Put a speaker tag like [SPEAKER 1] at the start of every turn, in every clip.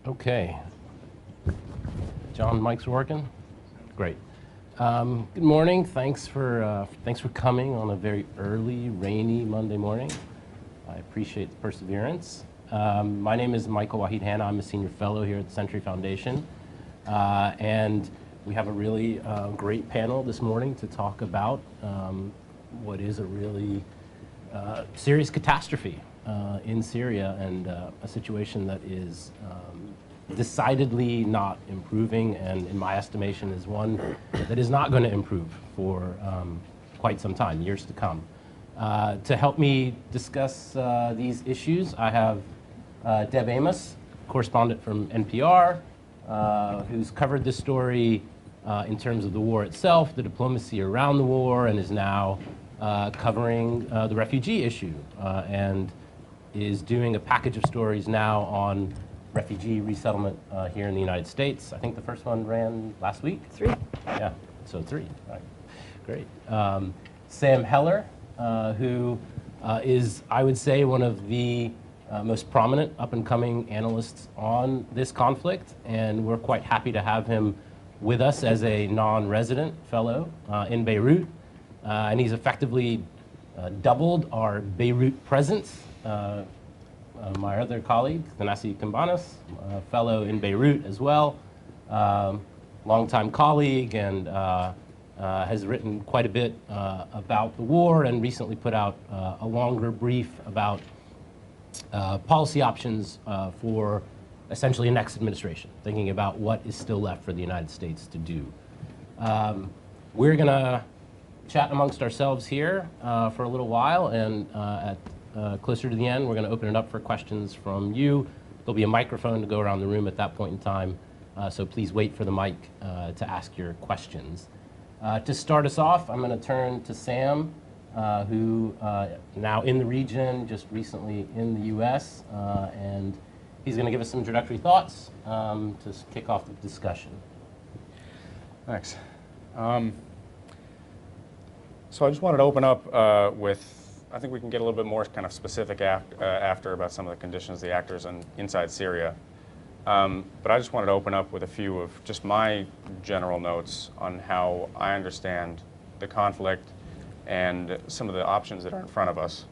[SPEAKER 1] Okay. John, mic's working? Great. Good morning. Thanks for coming on a very early, rainy Monday morning. I appreciate the perseverance. My name is Michael Wahid Hanna. I'm a senior fellow here at the Century Foundation. And we have a really great panel this morning to talk about what is a really serious catastrophe in Syria, and a situation that is decidedly not improving, and in my estimation is one that is not going to improve for quite some time, years to come. To help me discuss these issues, I have Deb Amos, correspondent from NPR, who's covered this story in terms of the war itself, the diplomacy around the war, and is now covering the refugee issue, and is doing a package of stories now on refugee resettlement here in the United States. I think the first one ran last week?
[SPEAKER 2] 3.
[SPEAKER 1] Yeah, so 3, right, great. Sam Heller, who is, I would say, one of the most prominent up-and-coming analysts on this conflict, and we're quite happy to have him with us as a non-resident fellow in Beirut, and he's effectively doubled our Beirut presence. My other colleague, Thanasi Kambanis, fellow in Beirut as well, longtime colleague, and has written quite a bit about the war, and recently put out a longer brief about policy options for essentially a next administration, thinking about what is still left for the United States to do. We're going to chat amongst ourselves here for a little while, and closer to the end, we're going to open it up for questions from you. There'll be a microphone to go around the room at that point in time, so please wait for the mic to ask your questions. To start us off, I'm going to turn to Sam, who now in the region, just recently in the US, and he's going to give us some introductory thoughts to kick off the discussion.
[SPEAKER 3] Thanks. So I just wanted to open up with, I think we can get a little bit more kind of specific after about some of the conditions, the actors inside Syria. But I just wanted to open up with a few of just my general notes on how I understand the conflict and some of the options that are in front of us.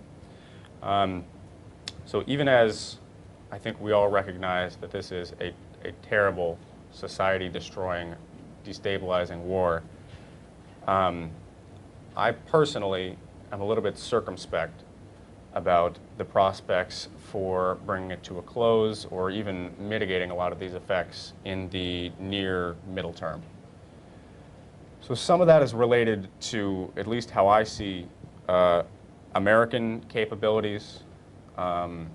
[SPEAKER 3] So even as I think we all recognize that this is a terrible, society-destroying, destabilizing war, I personally am a little bit circumspect about the prospects for bringing it to a close or even mitigating a lot of these effects in the near middle term. So some of that is related to at least how I see American capabilities, the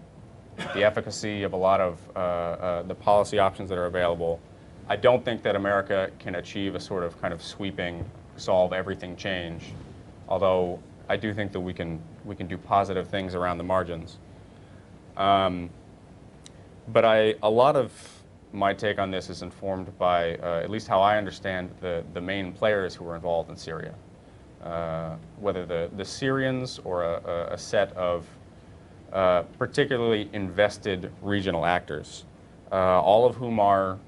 [SPEAKER 3] efficacy of a lot of the policy options that are available. I don't think that America can achieve a sort of kind of sweeping, solve everything change, although I do think that we can do positive things around the margins. But a lot of my take on this is informed by at least how I understand the main players who are involved in Syria, whether the Syrians or a set of particularly invested regional actors, all of whom are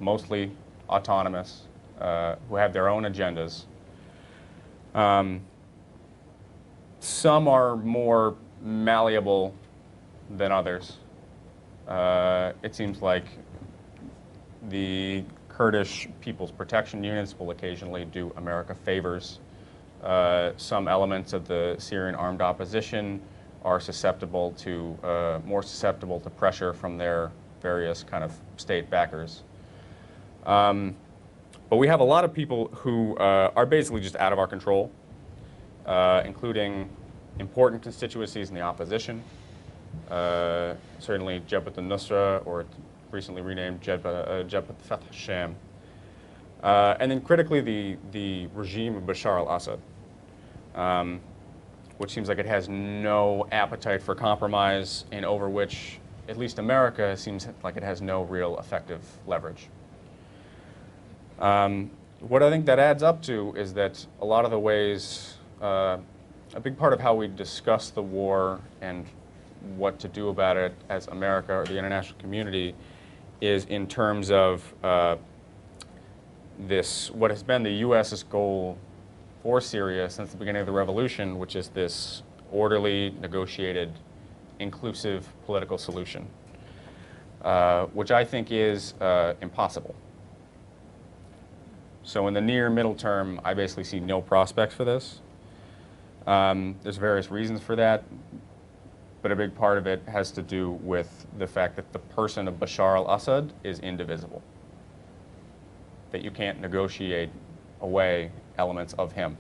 [SPEAKER 3] mostly autonomous, who have their own agendas. Some are more malleable than others. It seems like the Kurdish People's Protection Units will occasionally do America favors. Some elements of the Syrian armed opposition are susceptible to, more susceptible to pressure from their various kind of state backers. But we have a lot of people who are basically just out of our control, including important constituencies in the opposition, certainly Jabhat al-Nusra, or recently renamed Jabhat Fath al-Sham, and then critically the regime of Bashar al-Assad, which seems like it has no appetite for compromise and over which at least America seems like it has no real effective leverage. What I think that adds up to is that a lot of the ways, a big part of how we discuss the war and what to do about it as America or the international community is in terms of what has been the U.S.'s goal for Syria since the beginning of the revolution, which is this orderly, negotiated, inclusive political solution, which I think is impossible. So in the near middle term, I basically see no prospects for this. There's various reasons for that, but a big part of it has to do with the fact that the person of Bashar al-Assad is indivisible, that you can't negotiate away elements of him.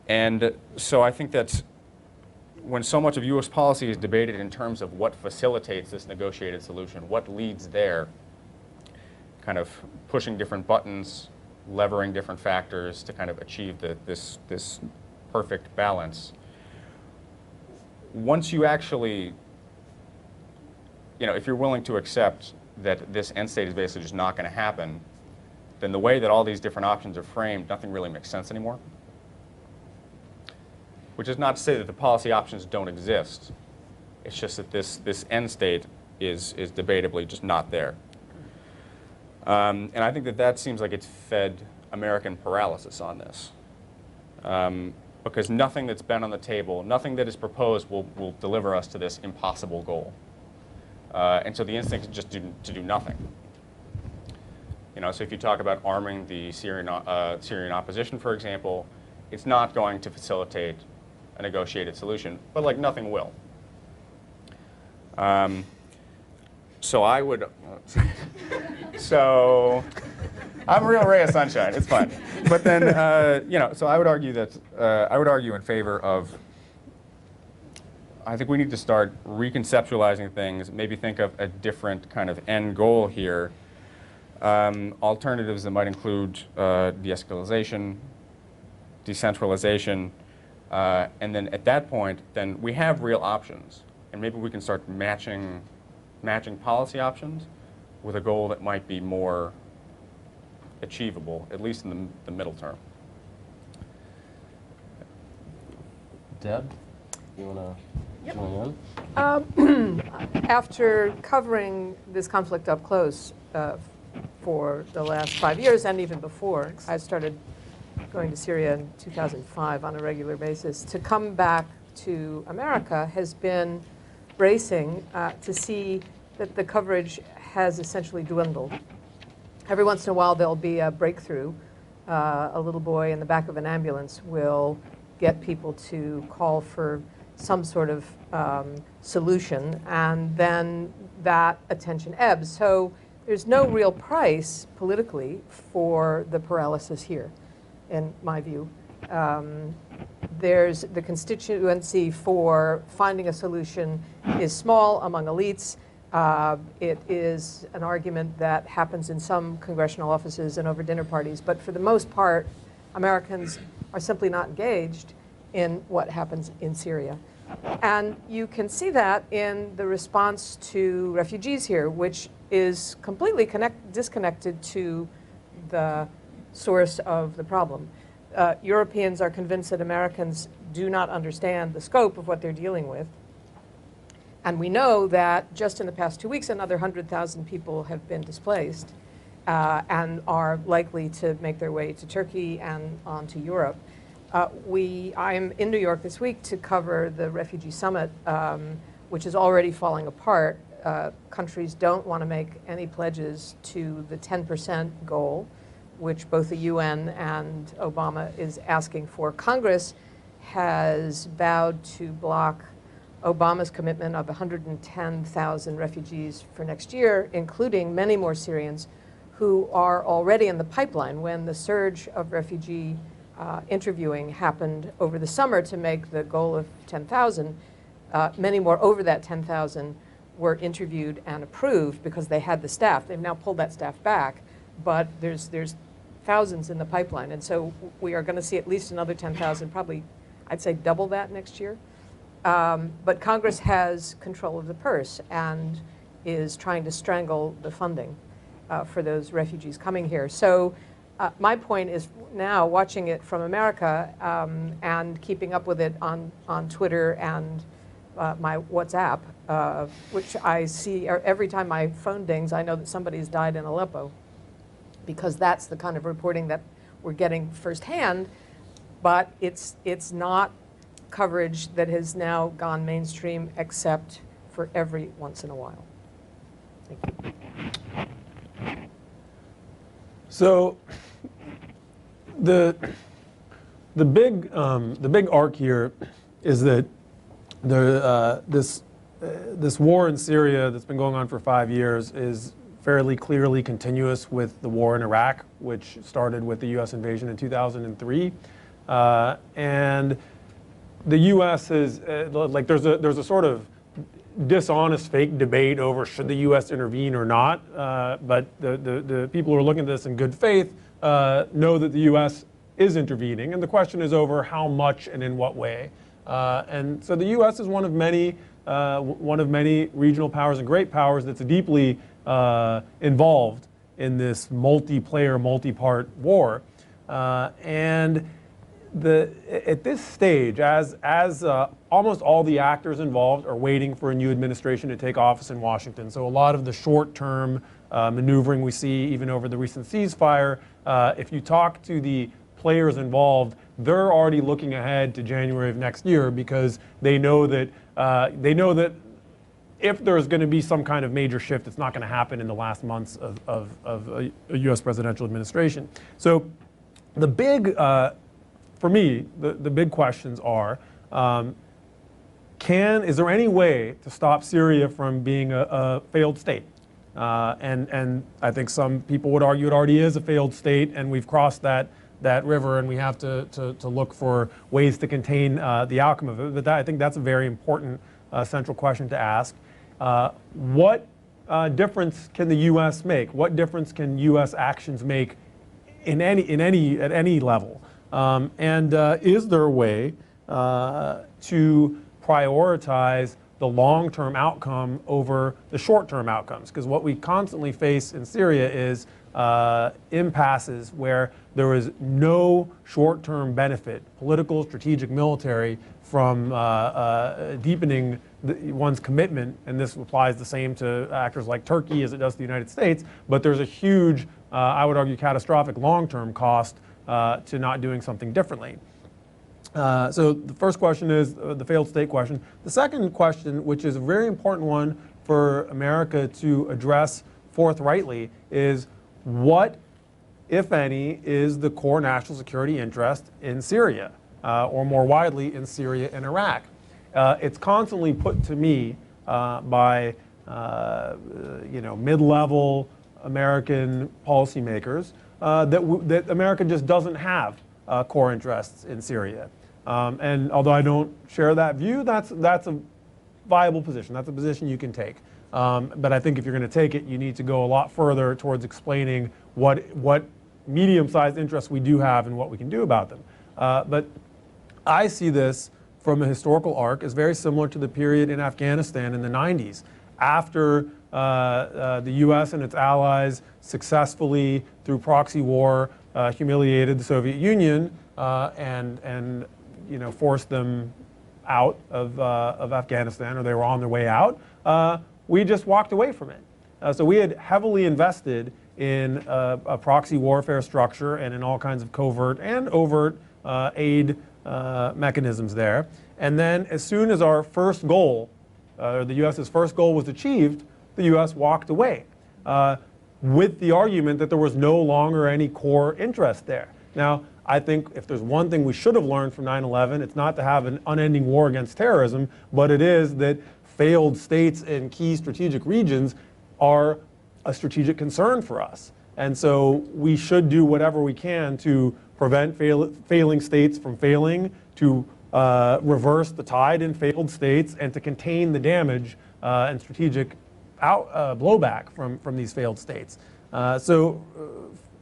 [SPEAKER 3] And so I think that when so much of U.S. policy is debated in terms of what facilitates this negotiated solution, what leads there, kind of pushing different buttons, levering different factors to kind of achieve this perfect balance. Once you actually, if you're willing to accept that this end state is basically just not going to happen, then the way that all these different options are framed, nothing really makes sense anymore. Which is not to say that the policy options don't exist. It's just that this end state is debatably just not there. And I think that seems like it's fed American paralysis on this. Because nothing that's been on the table, nothing that is proposed will deliver us to this impossible goal. And so the instinct is just to do nothing. So if you talk about arming the Syrian opposition, for example, it's not going to facilitate a negotiated solution, but like nothing will. So I would, so I'm a real ray of sunshine. It's fine. But then, so I would argue that I would argue in favor of. I think we need to start reconceptualizing things. Maybe think of a different kind of end goal here. Alternatives that might include de-escalation, decentralization, and then at that point, then we have real options, and maybe we can start matching policy options with a goal that might be more achievable, at least in the middle term.
[SPEAKER 1] Deb, you want to join
[SPEAKER 2] in? After covering this conflict up close for the last 5 years and even before, I started going to Syria in 2005 on a regular basis. To come back to America has been bracing to see that the coverage has essentially dwindled. Every once in a while there'll be a breakthrough. A little boy in the back of an ambulance will get people to call for some sort of solution, and then that attention ebbs. So there's no real price politically for the paralysis here, in my view. There's the constituency for finding a solution is small among elites. It is an argument that happens in some congressional offices and over dinner parties, but for the most part, Americans are simply not engaged in what happens in Syria. And you can see that in the response to refugees here, which is completely disconnected to the source of the problem. Europeans are convinced that Americans do not understand the scope of what they're dealing with. And we know that just in the past 2 weeks, another 100,000 people have been displaced and are likely to make their way to Turkey and on to Europe. I'm in New York this week to cover the refugee summit, which is already falling apart. Countries don't want to make any pledges to the 10% goal, which both the UN and Obama is asking for. Congress has vowed to block Obama's commitment of 110,000 refugees for next year, including many more Syrians who are already in the pipeline. When the surge of refugee interviewing happened over the summer to make the goal of 10,000, many more over that 10,000 were interviewed and approved because they had the staff. They've now pulled that staff back, but there's thousands in the pipeline. And so we are going to see at least another 10,000, probably, I'd say double that next year. But Congress has control of the purse and is trying to strangle the funding for those refugees coming here. So my point is now watching it from America and keeping up with it on Twitter and my WhatsApp, which I see every time my phone dings, I know that somebody's died in Aleppo, because that's the kind of reporting that we're getting firsthand, but it's not coverage that has now gone mainstream except for every once in a while. Thank you.
[SPEAKER 4] So the big arc here is that this war in Syria that's been going on for 5 years is fairly clearly continuous with the war in Iraq, which started with the U.S. invasion in 2003, and the U.S. is like there's a sort of dishonest fake debate over should the U.S. intervene or not, but the people who are looking at this in good faith know that the U.S. is intervening, and the question is over how much and in what way. And so the U.S. is one of many regional powers and great powers that's deeply involved in this multi-player, multi-part war. And at this stage, as almost all the actors involved are waiting for a new administration to take office in Washington, so a lot of the short-term maneuvering we see even over the recent ceasefire, if you talk to the players involved, they're already looking ahead to January of next year, because they know that if there's going to be some kind of major shift, it's not going to happen in the last months of a U.S. presidential administration. So the big, for me, the big questions are, is there any way to stop Syria from being a failed state? And I think some people would argue it already is a failed state, and we've crossed that river, and we have to look for ways to contain the outcome of it. But I think that's a very important central question to ask. What difference can the U.S. make? What difference can U.S. actions make at any level? And is there a way to prioritize the long-term outcome over the short-term outcomes? Because what we constantly face in Syria is impasses where there is no short-term benefit, political, strategic, military, from deepening one's commitment, and this applies the same to actors like Turkey as it does to the United States, but there's a huge, I would argue, catastrophic long-term cost to not doing something differently. So the first question is the failed state question. The second question, which is a very important one for America to address forthrightly, is what, if any, is the core national security interest in Syria, or more widely in Syria and Iraq? It's constantly put to me by mid-level American policymakers that America just doesn't have core interests in Syria. And although I don't share that view, that's a viable position. That's a position you can take. But I think if you're going to take it, you need to go a lot further towards explaining what medium-sized interests we do have and what we can do about them. But I see this from a historical arc as very similar to the period in Afghanistan in the 90s. After the U.S. and its allies successfully, through proxy war, humiliated the Soviet Union and forced them out of Afghanistan, or they were on their way out, we just walked away from it. So we had heavily invested in a proxy warfare structure and in all kinds of covert and overt aid mechanisms there. And then as soon as our first goal, the U.S.'s first goal was achieved, the U.S. walked away with the argument that there was no longer any core interest there. Now, I think if there's one thing we should have learned from 9/11, it's not to have an unending war against terrorism, but it is that failed states in key strategic regions are a strategic concern for us. And so we should do whatever we can to prevent failing states from failing, to reverse the tide in failed states, and to contain the damage and strategic blowback from these failed states. So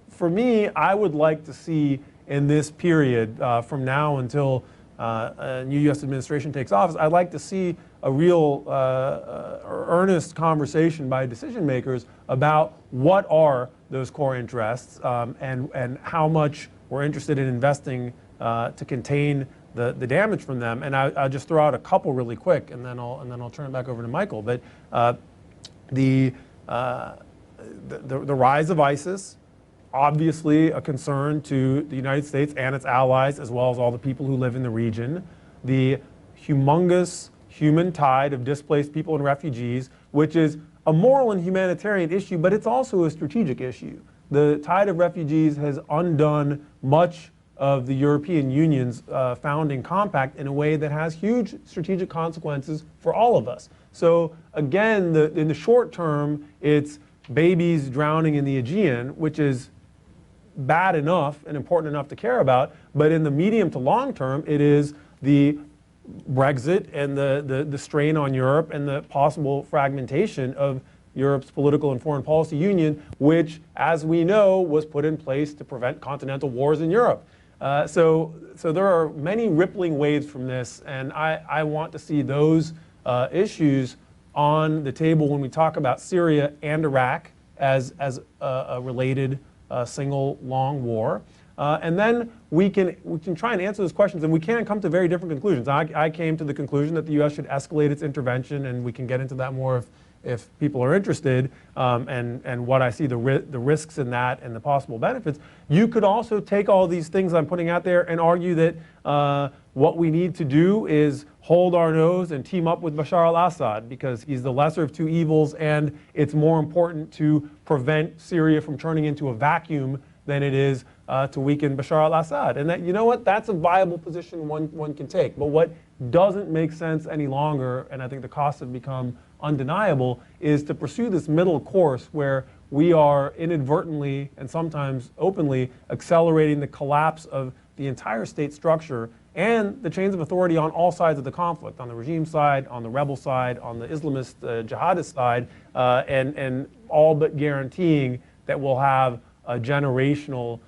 [SPEAKER 4] for me, I would like to see in this period from now until a new U.S. administration takes office, I'd like to see a real earnest conversation by decision makers about what are those core interests and how much we're interested in investing to contain the damage from them. And I'll just throw out a couple really quick, and then I'll turn it back over to Michael. But the rise of ISIS, obviously a concern to the United States and its allies, as well as all the people who live in the region. The humongous human tide of displaced people and refugees, which is a moral and humanitarian issue, but it's also a strategic issue. The tide of refugees has undone much of the European Union's founding compact in a way that has huge strategic consequences for all of us. So again, in the short term, it's babies drowning in the Aegean, which is bad enough and important enough to care about, but in the medium to long term, it is the Brexit and the strain on Europe and the possible fragmentation of Europe's political and foreign policy union, which, as we know, was put in place to prevent continental wars in Europe. So there are many rippling waves from this, and I want to see those issues on the table when we talk about Syria and Iraq as a related single long war. And then we can try and answer those questions, and we can come to very different conclusions. I came to the conclusion that the U.S. should escalate its intervention, and we can get into that more if people are interested, and what I see the risks in that and the possible benefits. You could also take all these things I'm putting out there and argue that what we need to do is hold our nose and team up with Bashar al-Assad, because he's the lesser of two evils, and it's more important to prevent Syria from turning into a vacuum than it is to weaken Bashar al-Assad. And that, you know what, that's a viable position one can take. But what doesn't make sense any longer, and I think the costs have become undeniable, is to pursue this middle course where we are inadvertently and sometimes openly accelerating the collapse of the entire state structure and the chains of authority on all sides of the conflict, on the regime side, on the rebel side, on the Islamist jihadist side, and all but guaranteeing that we'll have a generational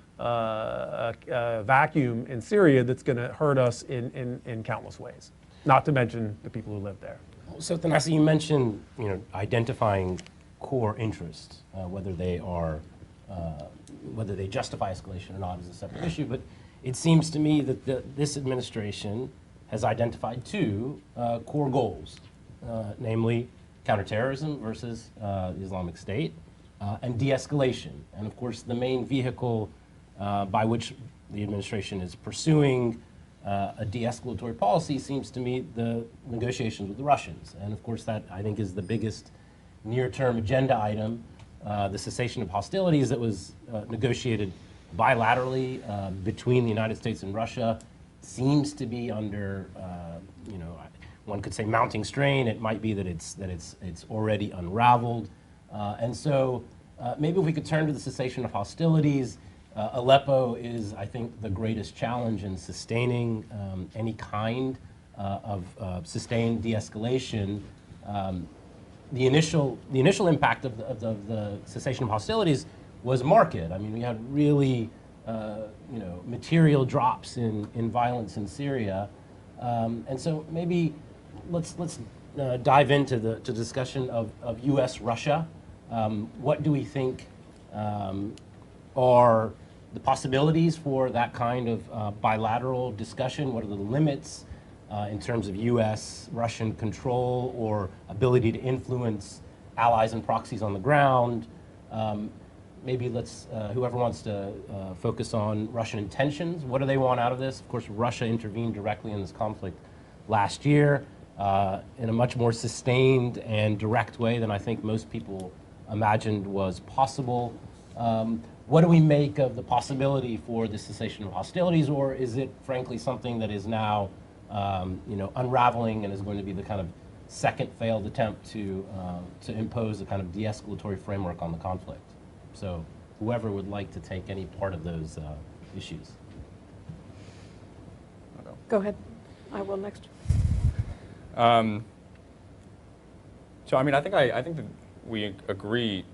[SPEAKER 4] vacuum in Syria that's going to hurt us in countless ways, not to mention the people who live there.
[SPEAKER 1] So, Thanasi, you mentioned identifying core interests, whether they justify escalation or not is a separate issue. But it seems to me that this administration has identified two core goals, namely counterterrorism versus the Islamic State, and de-escalation. And of course, the main vehicle by which the administration is pursuing a de-escalatory policy seems to me the negotiations with the Russians. And of course, that I think is the biggest near-term agenda item. The cessation of hostilities that was negotiated bilaterally between the United States and Russia seems to be under, one could say mounting strain. It might be that it's already unraveled. And so maybe if we could turn to the cessation of hostilities. Aleppo is, I think, the greatest challenge in sustaining any kind of sustained de-escalation. The initial impact of the cessation of hostilities was marked. I mean, we had really material drops in violence in Syria, and so maybe let's dive into the discussion of U.S.-Russia. What do we think are the possibilities for that kind of bilateral discussion? What are the limits in terms of U.S.-Russian control or ability to influence allies and proxies on the ground? Maybe let's, whoever wants to focus on Russian intentions. What do they want out of this? Of course, Russia intervened directly in this conflict last year in a much more sustained and direct way than I think most people imagined was possible. What do we make of the possibility for the cessation of hostilities, or is it frankly something that is now unraveling and is going to be the kind of second failed attempt to impose a kind of de-escalatory framework on the conflict? So whoever would like to take any part of those issues.
[SPEAKER 2] Go ahead. I will next.
[SPEAKER 3] So I mean, I think that we agree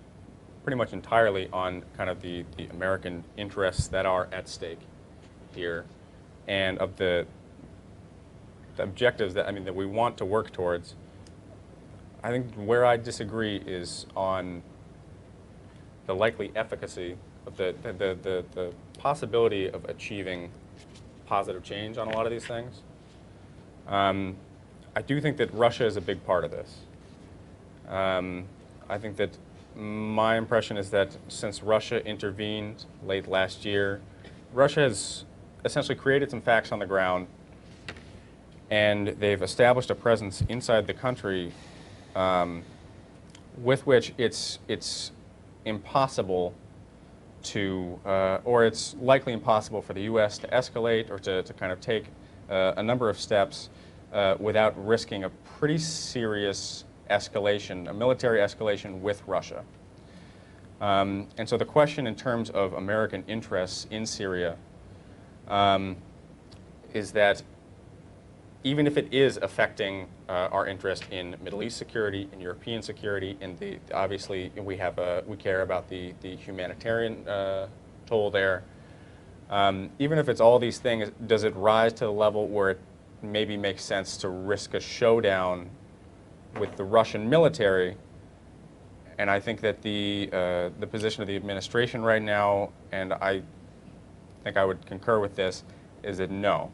[SPEAKER 3] pretty much entirely on kind of the American interests that are at stake here, and of the objectives that we want to work towards. I think where I disagree is on the likely efficacy of the possibility of achieving positive change on a lot of these things. I do think that Russia is a big part of this. I think that my impression is that since Russia intervened late last year, Russia has essentially created some facts on the ground, and they've established a presence inside the country with which it's impossible to, or it's likely impossible for the U.S. to escalate or to kind of take a number of steps without risking a pretty serious escalation, a military escalation with Russia. And so the question in terms of American interests in Syria is that even if it is affecting our interest in Middle East security, in European security, in the obviously we care about the humanitarian toll there. Even if it's all these things, does it rise to the level where it maybe makes sense to risk a showdown with the Russian military? And I think that the position of the administration right now, and I think I would concur with this, is that no.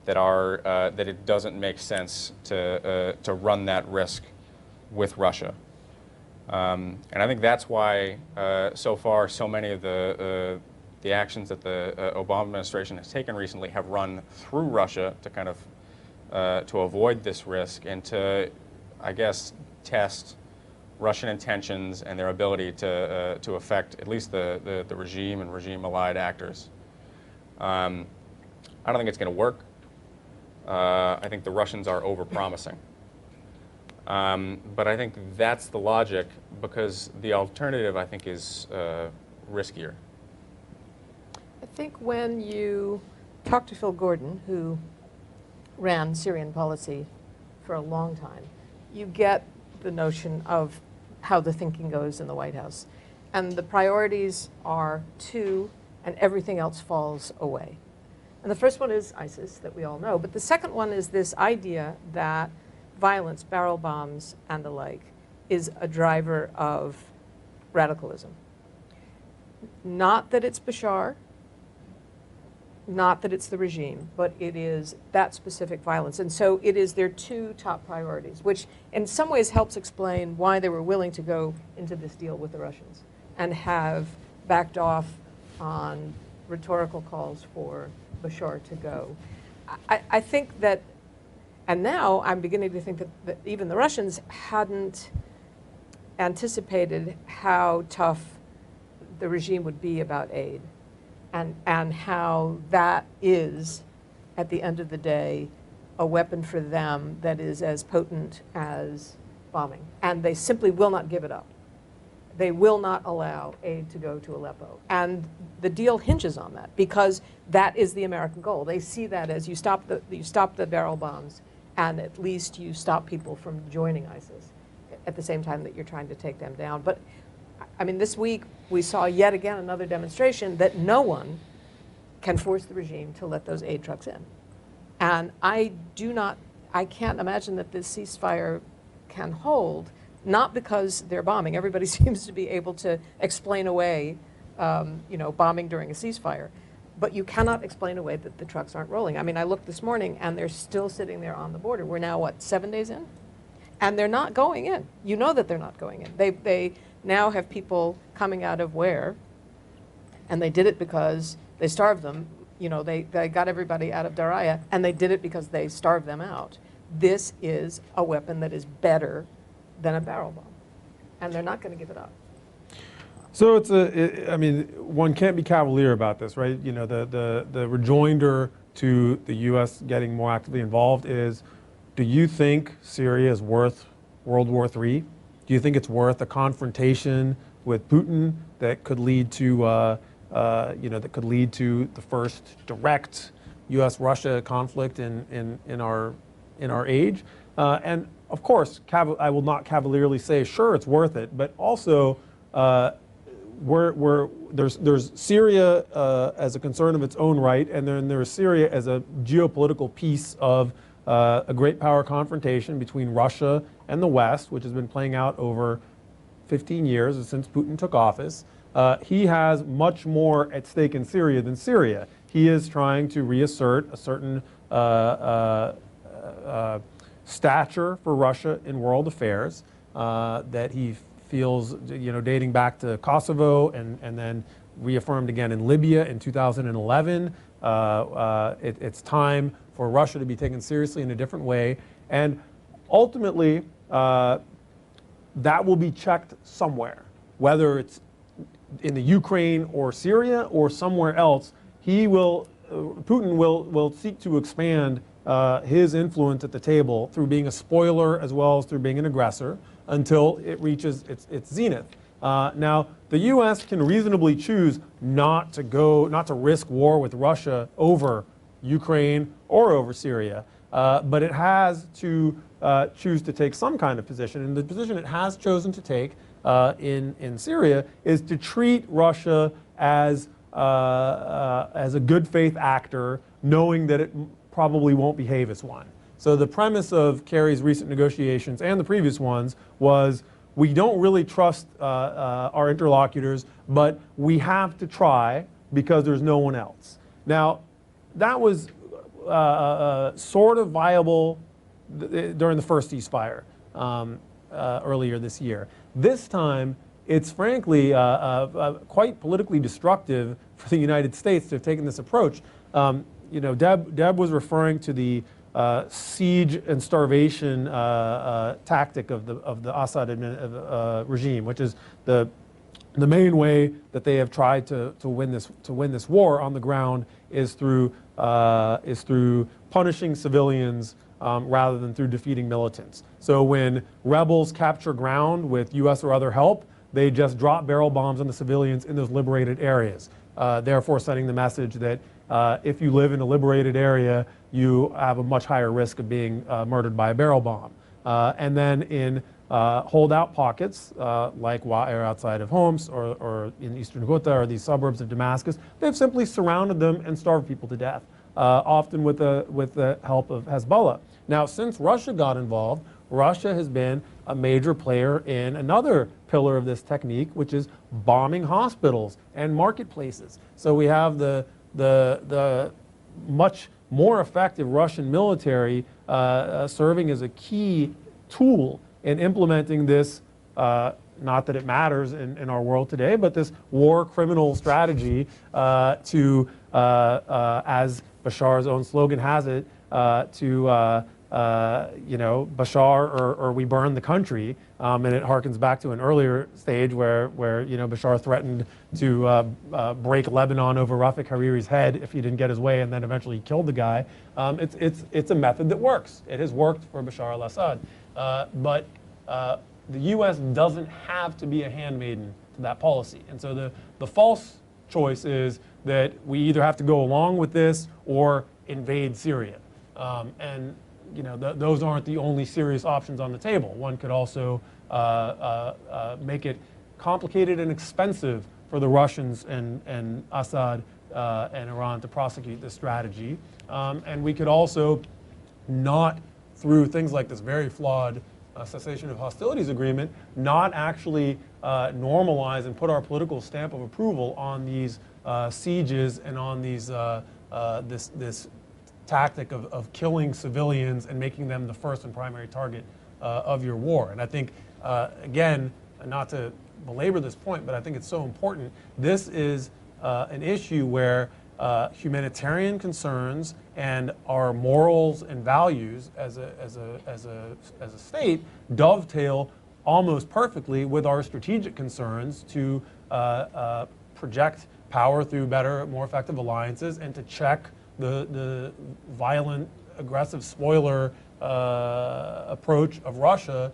[SPEAKER 3] That it doesn't make sense to run that risk with Russia, and I think that's why so far so many of the actions that the Obama administration has taken recently have run through Russia to kind of to avoid this risk and to, I guess, test Russian intentions and their ability to affect at least the regime and regime-allied actors. I don't think it's going to work. I think the Russians are overpromising. But I think that's the logic, because the alternative, I think, is riskier.
[SPEAKER 2] I think when you talk to Phil Gordon, who ran Syrian policy for a long time, you get the notion of how the thinking goes in the White House. And the priorities are two, and everything else falls away. And the first one is ISIS, that we all know. But the second one is this idea that violence, barrel bombs, and the like, is a driver of radicalism. Not that it's Bashar, not that it's the regime, but it is that specific violence. And so it is their two top priorities, which in some ways helps explain why they were willing to go into this deal with the Russians and have backed off on rhetorical calls for Bashar to go. I think that, and now I'm beginning to think that even the Russians hadn't anticipated how tough the regime would be about aid, and how that is, at the end of the day, a weapon for them that is as potent as bombing. And they simply will not give it up. They will not allow aid to go to Aleppo. And the deal hinges on that, because that is the American goal. They see that as you stop the barrel bombs, and at least you stop people from joining ISIS at the same time that you're trying to take them down. But I mean, this week we saw yet again another demonstration that no one can force the regime to let those aid trucks in. And I can't imagine that this ceasefire can hold, not because they're bombing. Everybody seems to be able to explain away, bombing during a ceasefire. But you cannot explain away that the trucks aren't rolling. I mean, I looked this morning, and they're still sitting there on the border. We're now, what, 7 days in? And they're not going in. You know that they're not going in. They now have people coming out of where? And they did it because they starved them. You know, they got everybody out of Daraya, and they did it because they starved them out. This is a weapon that is better than a barrel bomb, and they're not going to give it up.
[SPEAKER 4] So I mean, one can't be cavalier about this, right? You know, the rejoinder to the U.S. getting more actively involved is, do you think Syria is worth World War III? Do you think it's worth a confrontation with Putin that could lead to, the first direct U.S.-Russia conflict in our age? And of course, I will not cavalierly say, sure, it's worth it, but also there's Syria as a concern of its own right, and then there's Syria as a geopolitical piece of a great power confrontation between Russia and the West, which has been playing out over 15 years since Putin took office. He has much more at stake in Syria than Syria. He is trying to reassert a certain stature for Russia in world affairs that he feels, dating back to Kosovo and then reaffirmed again in Libya in 2011. It's time for Russia to be taken seriously in a different way. And ultimately, that will be checked somewhere, whether it's in the Ukraine or Syria or somewhere else. Putin will seek to expand his influence at the table through being a spoiler as well as through being an aggressor until it reaches its zenith. Now, the U.S. can reasonably choose not to risk war with Russia over Ukraine or over Syria, but it has to choose to take some kind of position. And the position it has chosen to take in Syria is to treat Russia as a good faith actor, knowing that it probably won't behave as one. So the premise of Kerry's recent negotiations and the previous ones was, we don't really trust our interlocutors, but we have to try because there's no one else. Now, that was sort of viable during the first ceasefire earlier this year. This time, it's frankly quite politically destructive for the United States to have taken this approach. Deb was referring to the siege and starvation tactic of the Assad regime, which is the main way that they have tried to win this war on the ground is through punishing civilians rather than through defeating militants. So when rebels capture ground with U.S. or other help, they just drop barrel bombs on the civilians in those liberated areas, therefore sending the message that if you live in a liberated area, you have a much higher risk of being murdered by a barrel bomb. And then in holdout pockets, like outside of Homs or in eastern Ghouta or these suburbs of Damascus, they've simply surrounded them and starved people to death, often with the help of Hezbollah. Now, since Russia got involved, Russia has been a major player in another pillar of this technique, which is bombing hospitals and marketplaces. So we have the much more effective Russian military serving as a key tool in implementing this, not that it matters in our world today, but this war criminal strategy to, as Bashar's own slogan has it, Bashar or we burn the country, and it harkens back to an earlier stage where Bashar threatened to break Lebanon over Rafik Hariri's head if he didn't get his way, and then eventually killed the guy. It's a method that works. It has worked for Bashar al-Assad, but the U.S. doesn't have to be a handmaiden to that policy, and so the false choice is that we either have to go along with this or invade Syria, and those aren't the only serious options on the table. One could also make it complicated and expensive for the Russians and Assad and Iran to prosecute this strategy. And we could also not, through things like this very flawed cessation of hostilities agreement, not actually normalize and put our political stamp of approval on these sieges and on these this tactic of killing civilians and making them the first and primary target of your war. And I think, again, not to belabor this point, but I think it's so important. This is an issue where humanitarian concerns and our morals and values as a state dovetail almost perfectly with our strategic concerns to project power through better, more effective alliances and to check the violent, aggressive spoiler approach of Russia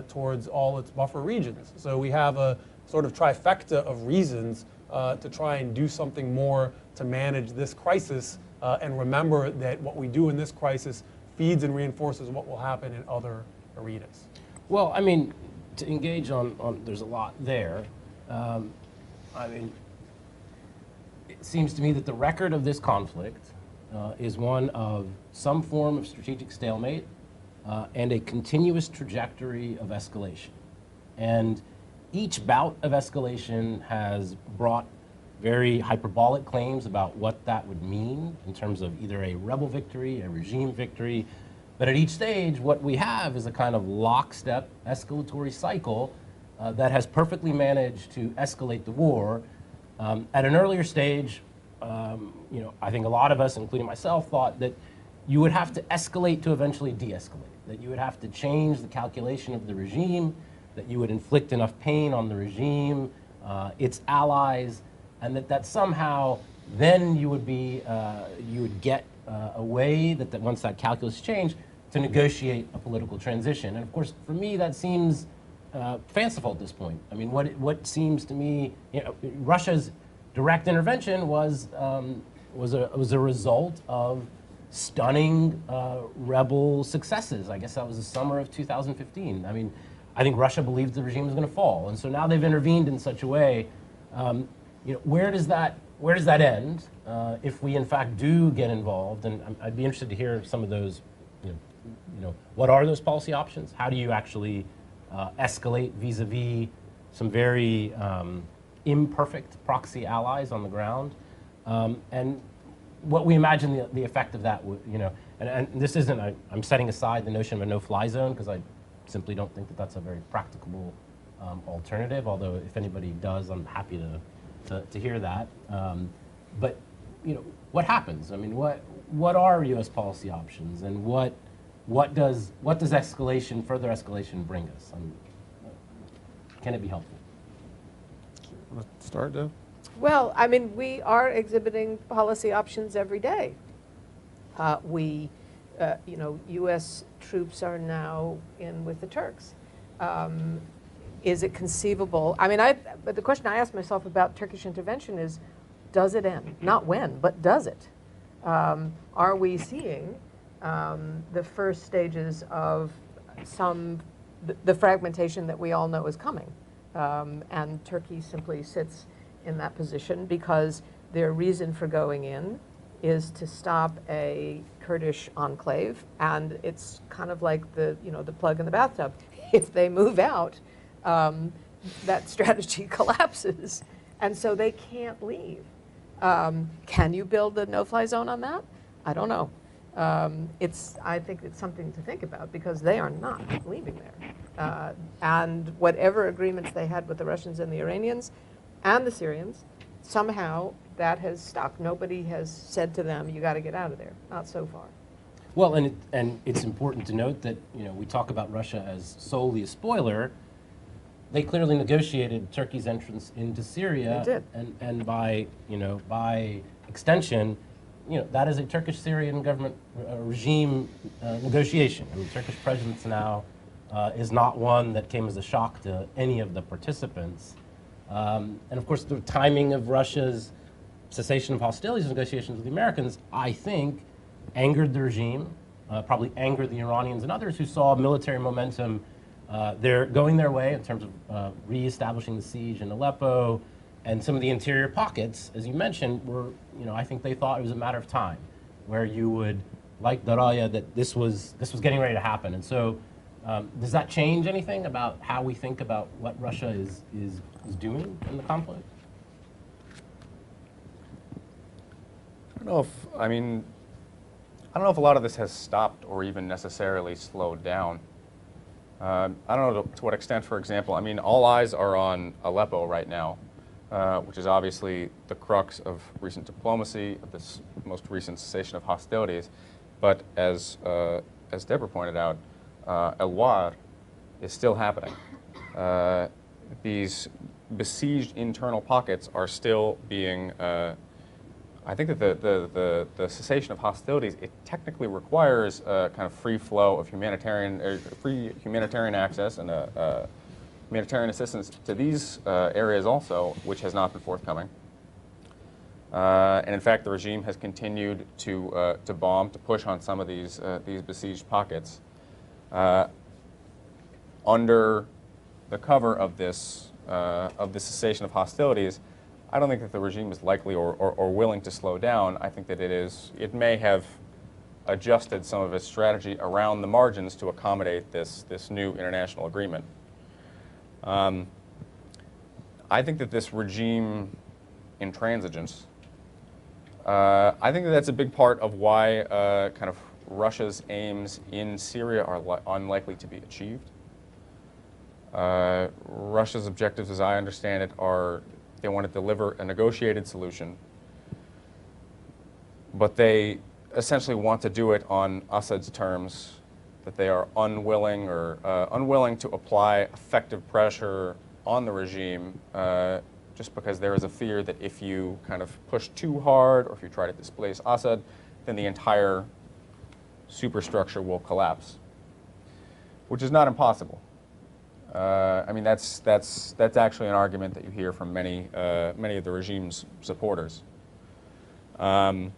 [SPEAKER 4] towards all its buffer regions. So we have a sort of trifecta of reasons to try and do something more to manage this crisis and remember that what we do in this crisis feeds and reinforces what will happen in other arenas.
[SPEAKER 1] Well, I mean, to engage on there's a lot there. I mean, it seems to me that the record of this conflict is one of some form of strategic stalemate and a continuous trajectory of escalation. And each bout of escalation has brought very hyperbolic claims about what that would mean in terms of either a rebel victory, a regime victory. But at each stage, what we have is a kind of lockstep escalatory cycle that has perfectly managed to escalate the war. At an earlier stage, I think a lot of us, including myself, thought that you would have to escalate to eventually de-escalate, that you would have to change the calculation of the regime, that you would inflict enough pain on the regime, its allies, and that somehow then you would get a way that once that calculus changed to negotiate a political transition. And of course, for me, that seems fanciful at this point. I mean, what seems to me, Russia's direct intervention was a result of stunning rebel successes. I guess that was the summer of 2015. I mean, I think Russia believed the regime was going to fall, and so now they've intervened in such a way. Where does that end if we in fact do get involved? And I'd be interested to hear some of those. What are those policy options? How do you actually escalate vis-a-vis some very imperfect proxy allies on the ground? And what we imagine the effect of that would, and this isn't, I'm setting aside the notion of a no-fly zone because I simply don't think that that's a very practicable alternative, although if anybody does, I'm happy to hear that. But, what happens? I mean, what are U.S. policy options, and what does escalation, further escalation, bring us? Can it be helpful?
[SPEAKER 4] Want to start, Deb?
[SPEAKER 2] Well, I mean, we are exhibiting policy options every day. U.S. troops are now in with the Turks. Is it conceivable? I mean, but the question I ask myself about Turkish intervention is, does it end? Not when, but does it? Are we seeing the first stages of the fragmentation that we all know is coming? And Turkey simply sits in that position because their reason for going in is to stop a Kurdish enclave, and it's kind of like the plug in the bathtub. If they move out, that strategy collapses, and so they can't leave. Can you build a no-fly zone on that? I don't know. I think it's something to think about because they are not leaving there. And whatever agreements they had with the Russians and the Iranians and the Syrians, somehow that has stopped. Nobody has said to them, you got to get out of there. Not so far.
[SPEAKER 1] Well, and it's important to note that we talk about Russia as solely a spoiler. They clearly negotiated Turkey's entrance into Syria.
[SPEAKER 2] They did.
[SPEAKER 1] And by extension, that is a Turkish-Syrian government regime negotiation. I mean, the Turkish presence now is not one that came as a shock to any of the participants. And of course, the timing of Russia's cessation of hostilities negotiations with the Americans, I think, angered the regime, probably angered the Iranians and others who saw military momentum going their way in terms of reestablishing the siege in Aleppo, and some of the interior pockets, as you mentioned, were, I think they thought it was a matter of time, where you would, like Daraya, that this was getting ready to happen. And so, does that change anything about how we think about what Russia is doing in the conflict?
[SPEAKER 3] I don't know if a lot of this has stopped or even necessarily slowed down. I don't know to what extent, for example, all eyes are on Aleppo right now, which is obviously the crux of recent diplomacy, of this most recent cessation of hostilities. But as Deborah pointed out, El War is still happening. These besieged internal pockets are still being I think that the cessation of hostilities, it technically requires a kind of free flow of free humanitarian access and humanitarian assistance to these areas also, which has not been forthcoming. And in fact, the regime has continued to bomb, to push on some of these besieged pockets under the cover of this cessation of hostilities. I don't think that the regime is likely or willing to slow down. I think that it may have adjusted some of its strategy around the margins to accommodate this new international agreement. I think that this regime intransigence. I think that that's a big part of why kind of Russia's aims in Syria are unlikely to be achieved. Russia's objectives, as I understand it, are they want to deliver a negotiated solution, but they essentially want to do it on Assad's terms, that they are unwilling to apply effective pressure on the regime just because there is a fear that if you kind of push too hard or if you try to displace Assad, then the entire superstructure will collapse, which is not impossible. I mean, that's actually an argument that you hear from many of the regime's supporters. And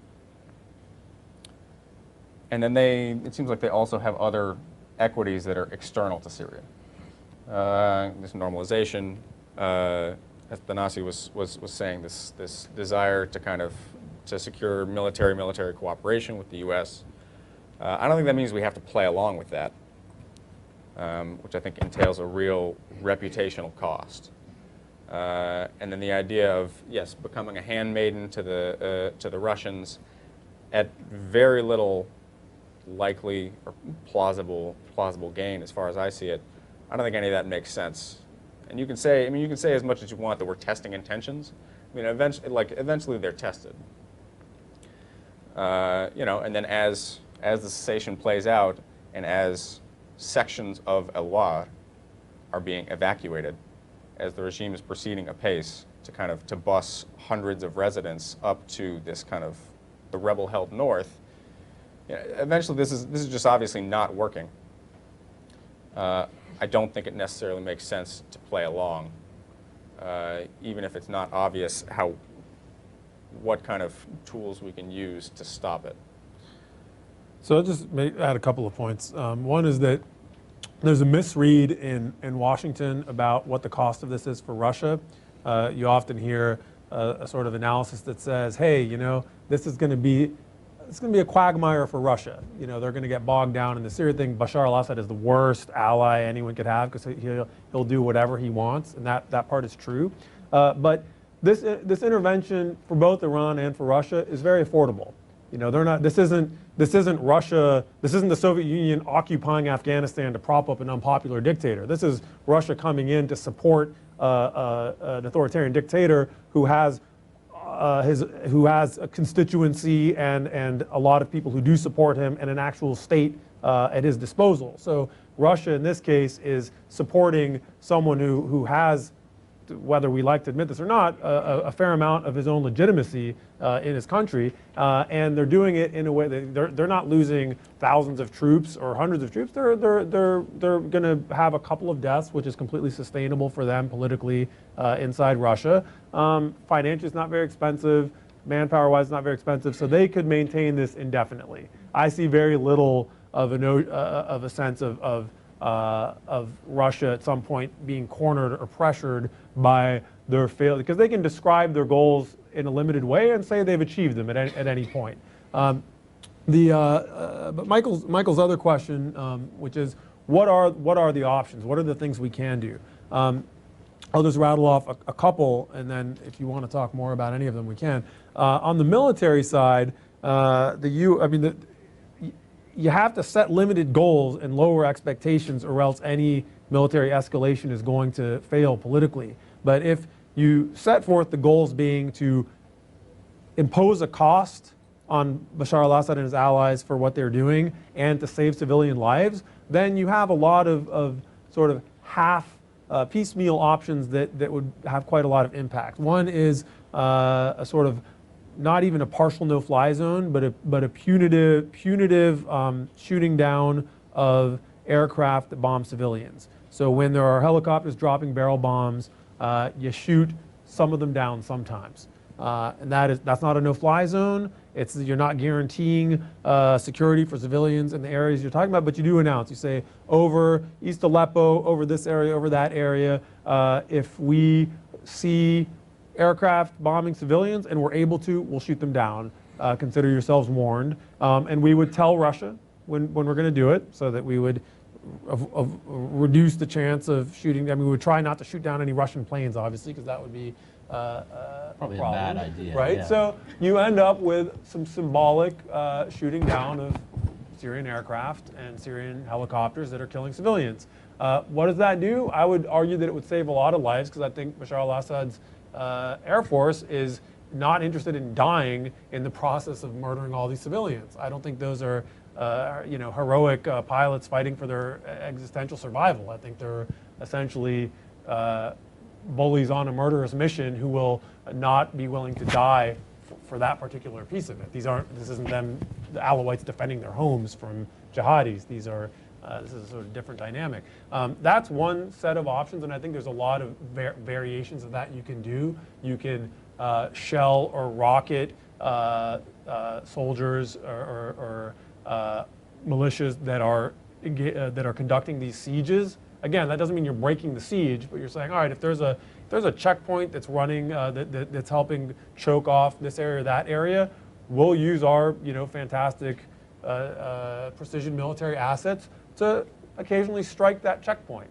[SPEAKER 3] then it seems like they also have other equities that are external to Syria. This normalization, as Thanasi was saying, this desire to kind of secure military cooperation with the U.S. I don't think that means we have to play along with that, which I think entails a real reputational cost. And then the idea of, yes, becoming a handmaiden to the Russians at very little likely or plausible gain, as far as I see it. I don't think any of that makes sense. And you can say as much as you want that we're testing intentions. I mean, eventually they're tested. And then as the cessation plays out, and as sections of Al-Wad are being evacuated, as the regime is proceeding apace to bus hundreds of residents up to this kind of the rebel-held north, eventually this is just obviously not working. I don't think it necessarily makes sense to play along, even if it's not obvious what kind of tools we can use to stop it.
[SPEAKER 4] So I'll just add a couple of points. One is that there's a misread in Washington about what the cost of this is for Russia. You often hear a sort of analysis that says, hey, this is going to be a quagmire for Russia. They're going to get bogged down in the Syria thing. Bashar al-Assad is the worst ally anyone could have because he'll do whatever he wants, and that part is true. But this intervention for both Iran and for Russia is very affordable. They're not. This isn't Russia. This isn't the Soviet Union occupying Afghanistan to prop up an unpopular dictator. This is Russia coming in to support an authoritarian dictator who has a constituency and a lot of people who do support him and an actual state at his disposal. So Russia in this case is supporting someone who has, whether we like to admit this or not, a fair amount of his own legitimacy in his country, and they're doing it in a way that they're not losing thousands of troops or hundreds of troops. They're going to have a couple of deaths, which is completely sustainable for them politically inside Russia. Financially, it's not very expensive. Manpower-wise, it's not very expensive, so they could maintain this indefinitely. I see very little of a sense of Russia at some point being cornered or pressured by their failure, because they can describe their goals in a limited way and say they've achieved them at any point. But Michael's other question, which is, what are the options? What are the things we can do? I'll just rattle off a couple, and then if you want to talk more about any of them, we can. On the military side, you have to set limited goals and lower expectations, or else any military escalation is going to fail politically. But if you set forth the goals being to impose a cost on Bashar al-Assad and his allies for what they're doing and to save civilian lives, then you have a lot of sort of half piecemeal options that would have quite a lot of impact. One is a sort of not even a partial no-fly zone, but a punitive shooting down of aircraft that bomb civilians. So when there are helicopters dropping barrel bombs, you shoot some of them down sometimes. And that's not a no-fly zone. You're not guaranteeing security for civilians in the areas you're talking about, but you do announce. You say, over East Aleppo, over this area, over that area, if we see aircraft bombing civilians and we're able to, we'll shoot them down. Consider yourselves warned. And we would tell Russia when we're going to do it, so that we would reduce the chance of shooting. I mean, we would try not to shoot down any Russian planes, obviously, because that would be
[SPEAKER 1] Probably
[SPEAKER 4] problem,
[SPEAKER 1] a bad idea.
[SPEAKER 4] right?
[SPEAKER 1] Yeah.
[SPEAKER 4] So you end up with some symbolic shooting down of Syrian aircraft and Syrian helicopters that are killing civilians. What does that do? I would argue that it would save a lot of lives, because I think Bashar al-Assad's Air Force is not interested in dying in the process of murdering all these civilians. I don't think those are heroic pilots fighting for their existential survival. I think they're essentially bullies on a murderous mission who will not be willing to die for that particular piece of it. This isn't them, the Alawites, defending their homes from jihadis. This is a sort of different dynamic. That's one set of options, and I think there's a lot of variations of that you can do. You can shell or rocket soldiers or militias that are conducting these sieges. Again, that doesn't mean you're breaking the siege, but you're saying, all right, if there's a checkpoint that's running that's helping choke off this area or that area, we'll use our fantastic precision military assets to occasionally strike that checkpoint.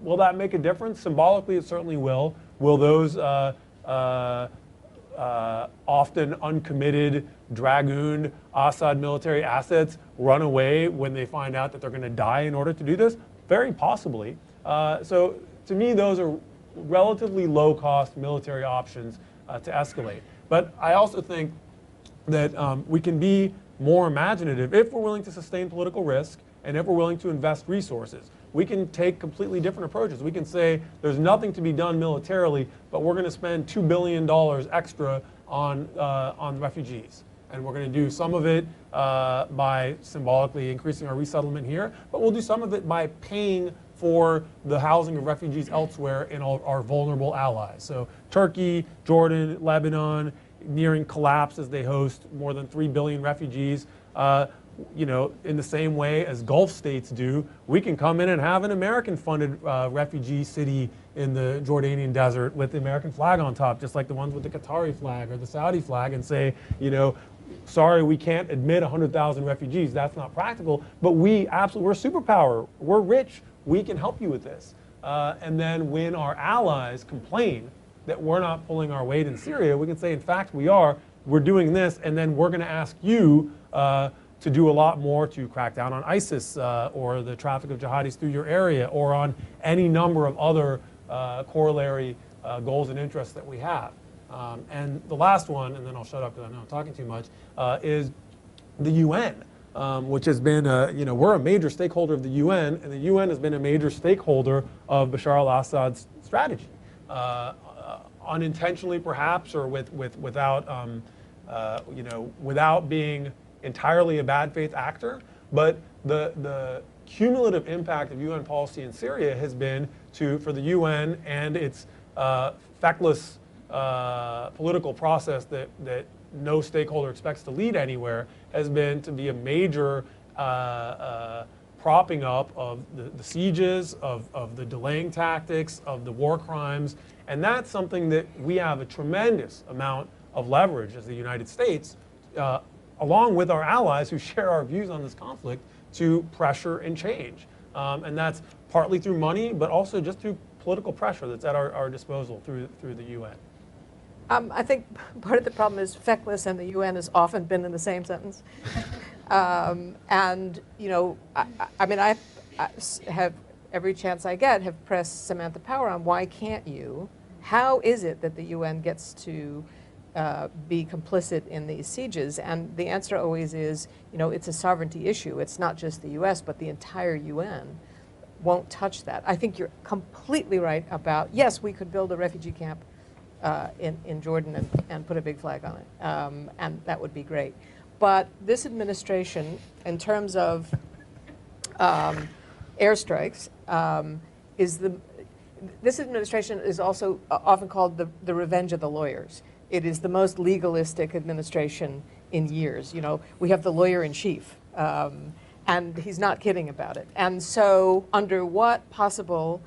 [SPEAKER 4] Will that make a difference? Symbolically, it certainly will. Will those often uncommitted, dragooned Assad military assets run away when they find out that they're going to die in order to do this? Very possibly. So to me, those are relatively low-cost military options to escalate. But I also think that we can be more imaginative if we're willing to sustain political risk and if we're willing to invest resources. We can take completely different approaches. We can say there's nothing to be done militarily, but we're going to spend $2 billion extra on refugees. And we're going to do some of it by symbolically increasing our resettlement here, but we'll do some of it by paying for the housing of refugees elsewhere in our vulnerable allies. So Turkey, Jordan, Lebanon, nearing collapse as they host more than 3 billion refugees. In the same way as Gulf states do, we can come in and have an American-funded refugee city in the Jordanian desert with the American flag on top, just like the ones with the Qatari flag or the Saudi flag, and say, sorry, we can't admit 100,000 refugees. That's not practical. But we're a superpower. We're rich. We can help you with this. And then when our allies complain that we're not pulling our weight in Syria, we can say, in fact, we are. We're doing this, and then we're going to ask you to do a lot more to crack down on ISIS or the traffic of jihadis through your area, or on any number of other corollary goals and interests that we have. And the last one, and then I'll shut up because I know I'm talking too much, is the UN, which has been, we're a major stakeholder of the UN, and the UN has been a major stakeholder of Bashar al-Assad's strategy. Unintentionally, perhaps, or without being entirely a bad faith actor, but the cumulative impact of UN policy in Syria has been for the UN and its feckless political process that no stakeholder expects to lead anywhere, has been to be a major propping up of the sieges, of the delaying tactics, of the war crimes. And that's something that we have a tremendous amount of leverage as the United States, along with our allies who share our views on this conflict, to pressure and change. And that's partly through money, but also just through political pressure that's at our disposal through the UN.
[SPEAKER 2] I think part of the problem is feckless and the UN has often been in the same sentence. I have, every chance I get, have pressed Samantha Power on why can't you? How is it that the UN gets to be complicit in these sieges? And the answer always is, it's a sovereignty issue. It's not just the US, but the entire UN won't touch that. I think you're completely right about, yes, we could build a refugee camp in Jordan and put a big flag on it, and that would be great. But this administration, in terms of airstrikes, this administration is also often called the revenge of the lawyers. It is the most legalistic administration in years. We have the lawyer in chief, and he's not kidding about it. And so under what possible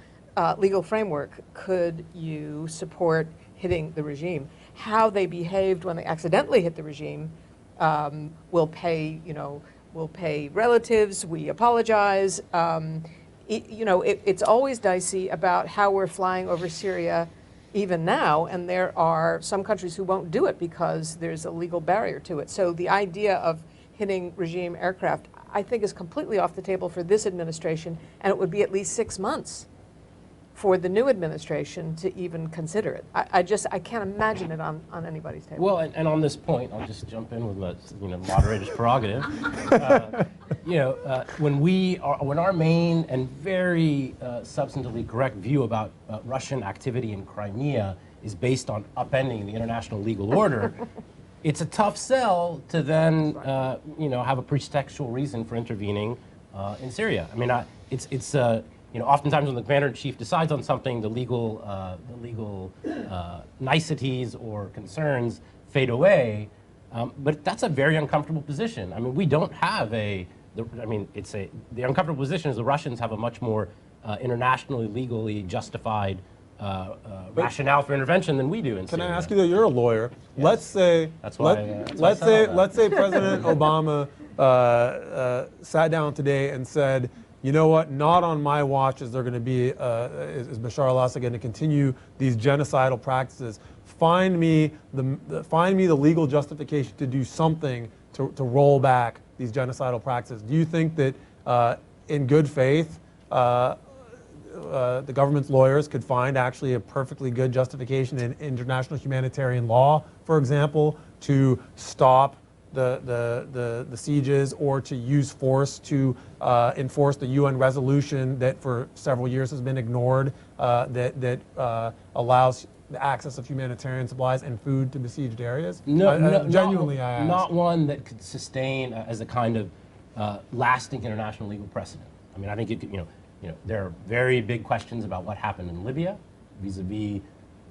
[SPEAKER 2] legal framework could you support hitting the regime? How they behaved when they accidentally hit the regime will pay relatives. We apologize. It's always dicey about how we're flying over Syria even now, and there are some countries who won't do it because there's a legal barrier to it. So the idea of hitting regime aircraft, I think, is completely off the table for this administration, and it would be at least 6 months for the new administration to even consider it. I can't imagine it on anybody's table.
[SPEAKER 1] Well, and on this point, I'll just jump in with the moderator's prerogative. When our main and very substantively correct view about Russian activity in Crimea is based on upending the international legal order, it's a tough sell to then have a pretextual reason for intervening in Syria. I mean, oftentimes when the commander-in-chief decides on something, the legal niceties or concerns fade away. But that's a very uncomfortable position. I mean, we don't have the uncomfortable position is the Russians have a much more internationally, legally justified rationale for intervention than we do in Syria.
[SPEAKER 4] Can I ask you that you're a lawyer?
[SPEAKER 1] Yes.
[SPEAKER 4] Let's say let's say President Obama sat down today and said, you know what? Not on my watch is there going to be is Bashar al-Assad going to continue these genocidal practices. Find me the legal justification to do something to roll back these genocidal practices. Do you think that in good faith the government's lawyers could find actually a perfectly good justification in international humanitarian law, for example, to stop the sieges or to use force to enforce the UN resolution that for several years has been ignored that allows the access of humanitarian supplies and food to besieged areas? Genuinely, I ask.
[SPEAKER 1] Not one that could sustain as a kind of lasting international legal precedent. I mean, I think there are very big questions about what happened in Libya vis-a-vis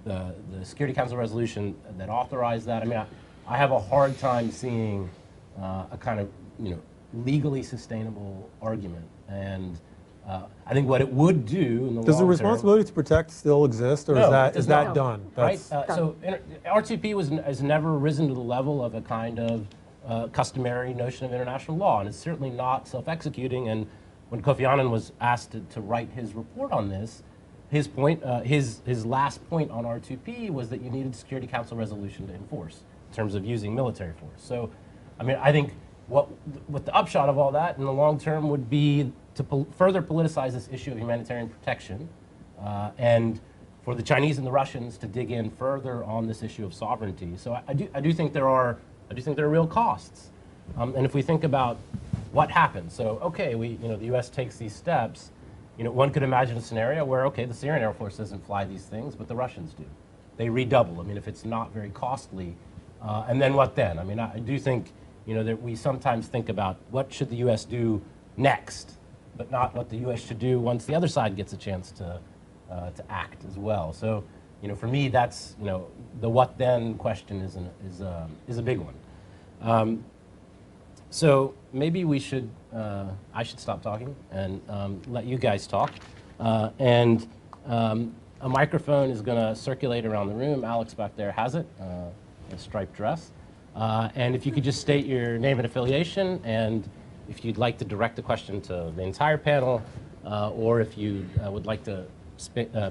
[SPEAKER 1] the Security Council resolution that authorized that. I mean, I have a hard time seeing a kind of legally sustainable argument, and I think what it would do in the long term.
[SPEAKER 4] Does the responsibility to protect still exist, or is that done?
[SPEAKER 1] Right. So R2P has never risen to the level of a kind of customary notion of international law, and it's certainly not self-executing. And when Kofi Annan was asked to write his report on this, his point, his last point on R2P was that you needed a Security Council resolution to enforce in terms of using military force. So, I mean, I think what the upshot of all that in the long term would be to further politicize this issue of humanitarian protection, and for the Chinese and the Russians to dig in further on this issue of sovereignty. So I do think there are real costs, and if we think about what happens, so okay, the U.S. takes these steps. One could imagine a scenario where the Syrian Air Force doesn't fly these things, but the Russians do. They redouble. I mean, if it's not very costly, and then what then? I mean, I do think that we sometimes think about what should the U.S. do next, but not what the U.S. should do once the other side gets a chance to act as well. So, for me, that's the what then question is a big one. So maybe we should I should stop talking and let you guys talk. And a microphone is going to circulate around the room. Alex back there has it, a striped dress. And if you could just state your name and affiliation, and if you'd like to direct the question to the entire panel, or if you would like to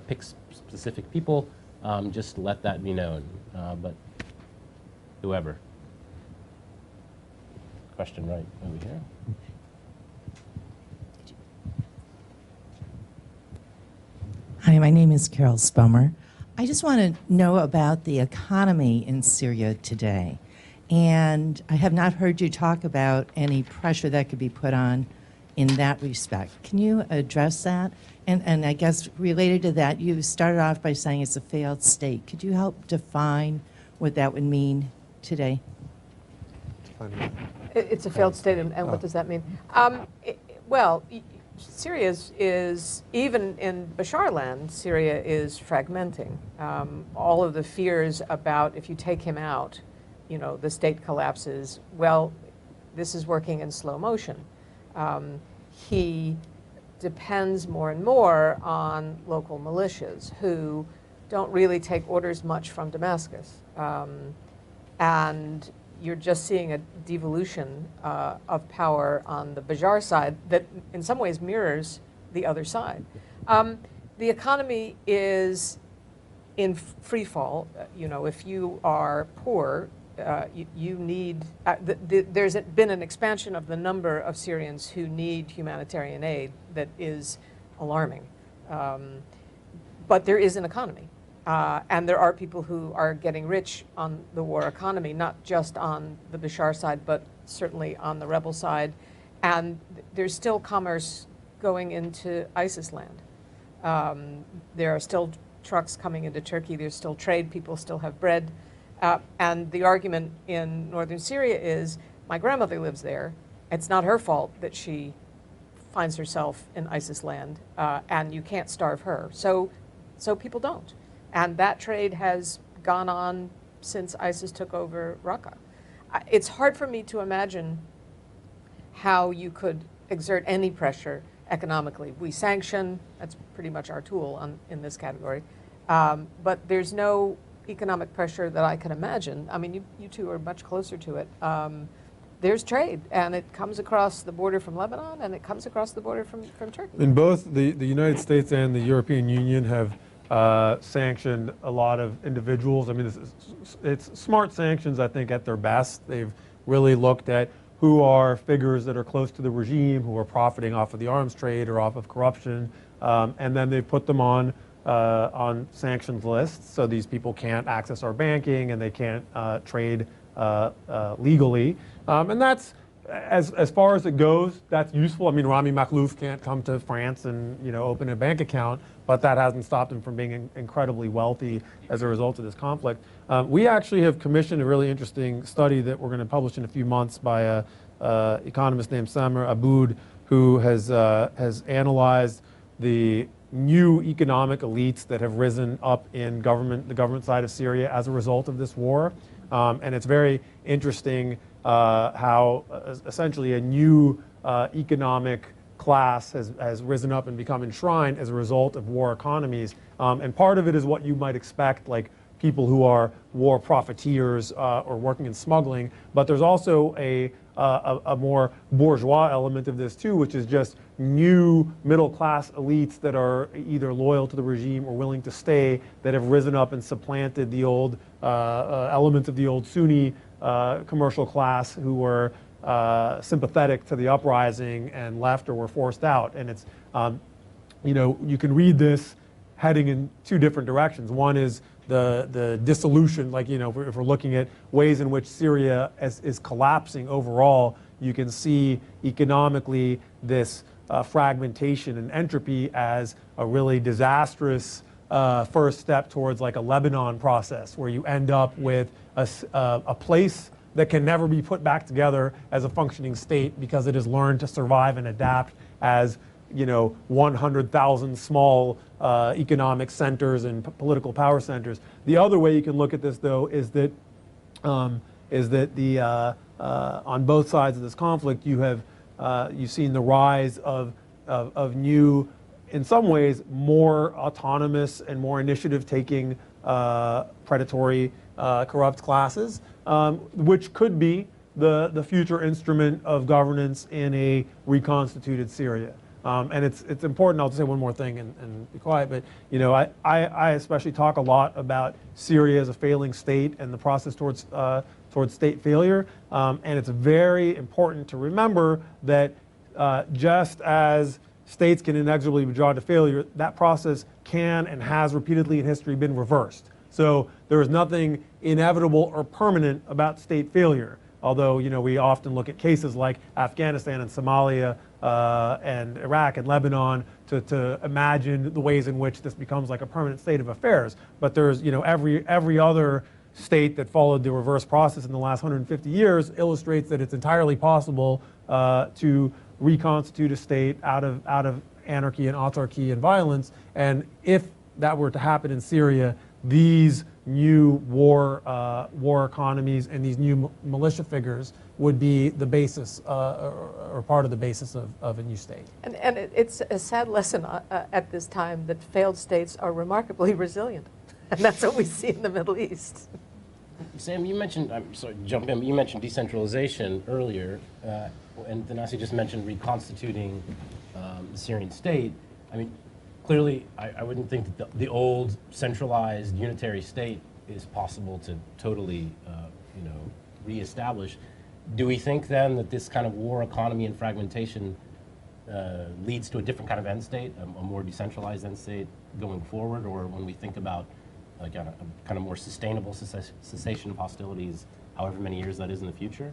[SPEAKER 1] pick specific people, just let that be known. But whoever. Question right over here.
[SPEAKER 5] Hi, my name is Carol Spomer. I just want to know about the economy in Syria today. And I have not heard you talk about any pressure that could be put on in that respect. Can you address that? And I guess related to that, you started off by saying it's a failed state. Could you help define what that would mean today?
[SPEAKER 2] It's a failed state, and what does that mean? Syria is, even in Bashar land, Syria is fragmenting. All of the fears about if you take him out, the state collapses. Well, this is working in slow motion. He depends more and more on local militias who don't really take orders much from Damascus. And you're just seeing a devolution of power on the Bashar side that in some ways mirrors the other side. The economy is in free fall. You know, if you are poor, you need, there's been an expansion of the number of Syrians who need humanitarian aid that is alarming. But there is an economy. And there are people who are getting rich on the war economy, not just on the Bashar side, but certainly on the rebel side. And there's still commerce going into ISIS land. There are still trucks coming into Turkey. There's still trade. People still have bread. And the argument in northern Syria is, my grandmother lives there. It's not her fault that she finds herself in ISIS land, and you can't starve her. So people don't. And that trade has gone on since ISIS took over Raqqa. It's hard for me to imagine how you could exert any pressure economically. We sanction, that's pretty much our tool in this category. But there's no economic pressure that I can imagine. I mean, you two are much closer to it. There's trade, and it comes across the border from Lebanon, and it comes across the border from Turkey.
[SPEAKER 4] In both the United States and the European Union have sanctioned a lot of individuals. I mean, it's smart sanctions, I think, at their best. They've really looked at who are figures that are close to the regime, who are profiting off of the arms trade or off of corruption, and then they've put them on sanctions lists, so these people can't access our banking and they can't trade legally. And that's, as far as it goes, that's useful. I mean, Rami Makhlouf can't come to France and, you know, open a bank account, but that hasn't stopped him from being incredibly wealthy as a result of this conflict. We actually have commissioned a really interesting study that we're going to publish in a few months by a economist named Samer Aboud, who has analyzed the new economic elites that have risen up in the government side of Syria as a result of this war. And it's very interesting how essentially a new economic class has risen up and become enshrined as a result of war economies. And part of it is what you might expect, like people who are war profiteers or working in smuggling. But there's also a more bourgeois element of this too, which is just new middle-class elites that are either loyal to the regime or willing to stay, that have risen up and supplanted the old elements of the old Sunni commercial class who were sympathetic to the uprising and left or were forced out. And it's, you know, you can read this heading in two different directions. One is the dissolution, like, you know, if we're looking at ways in which Syria is collapsing overall, you can see economically this fragmentation and entropy as a really disastrous first step towards like a Lebanon process, where you end up with a place that can never be put back together as a functioning state because it has learned to survive and adapt as, you know, 100,000 small economic centers and political power centers. The other way you can look at this, though, is that the on both sides of this conflict, you've seen the rise of new, in some ways, more autonomous and more initiative-taking predatory corrupt classes, which could be the future instrument of governance in a reconstituted Syria. And it's important. I'll just say one more thing and be quiet. But, you know, I especially talk a lot about Syria as a failing state and the process towards state failure. And it's very important to remember that just as states can inexorably be drawn to failure, that process can and has repeatedly in history been reversed. So there is nothing inevitable or permanent about state failure. Although, you know, we often look at cases like Afghanistan and Somalia and Iraq and Lebanon to imagine the ways in which this becomes like a permanent state of affairs. But there's, you know, every other state that followed the reverse process in the last 150 years illustrates that it's entirely possible to reconstitute a state out of anarchy and autarky and violence. And if that were to happen in Syria, these new war economies and these new militia figures would be the basis or part of the basis of a new state. And
[SPEAKER 2] it's a sad lesson at this time that failed states are remarkably resilient. And that's what we see in the Middle East.
[SPEAKER 1] Sam, you mentioned, I'm sorry to jump in, but you mentioned decentralization earlier, and Thanasi just mentioned reconstituting the Syrian state. I mean, clearly, I wouldn't think that the old centralized unitary state is possible to totally, you know, reestablish. Do we think then that this kind of war economy and fragmentation leads to a different kind of end state, a more decentralized end state going forward, or when we think about like a kind of more sustainable cessation of hostilities, however many years that is in the future?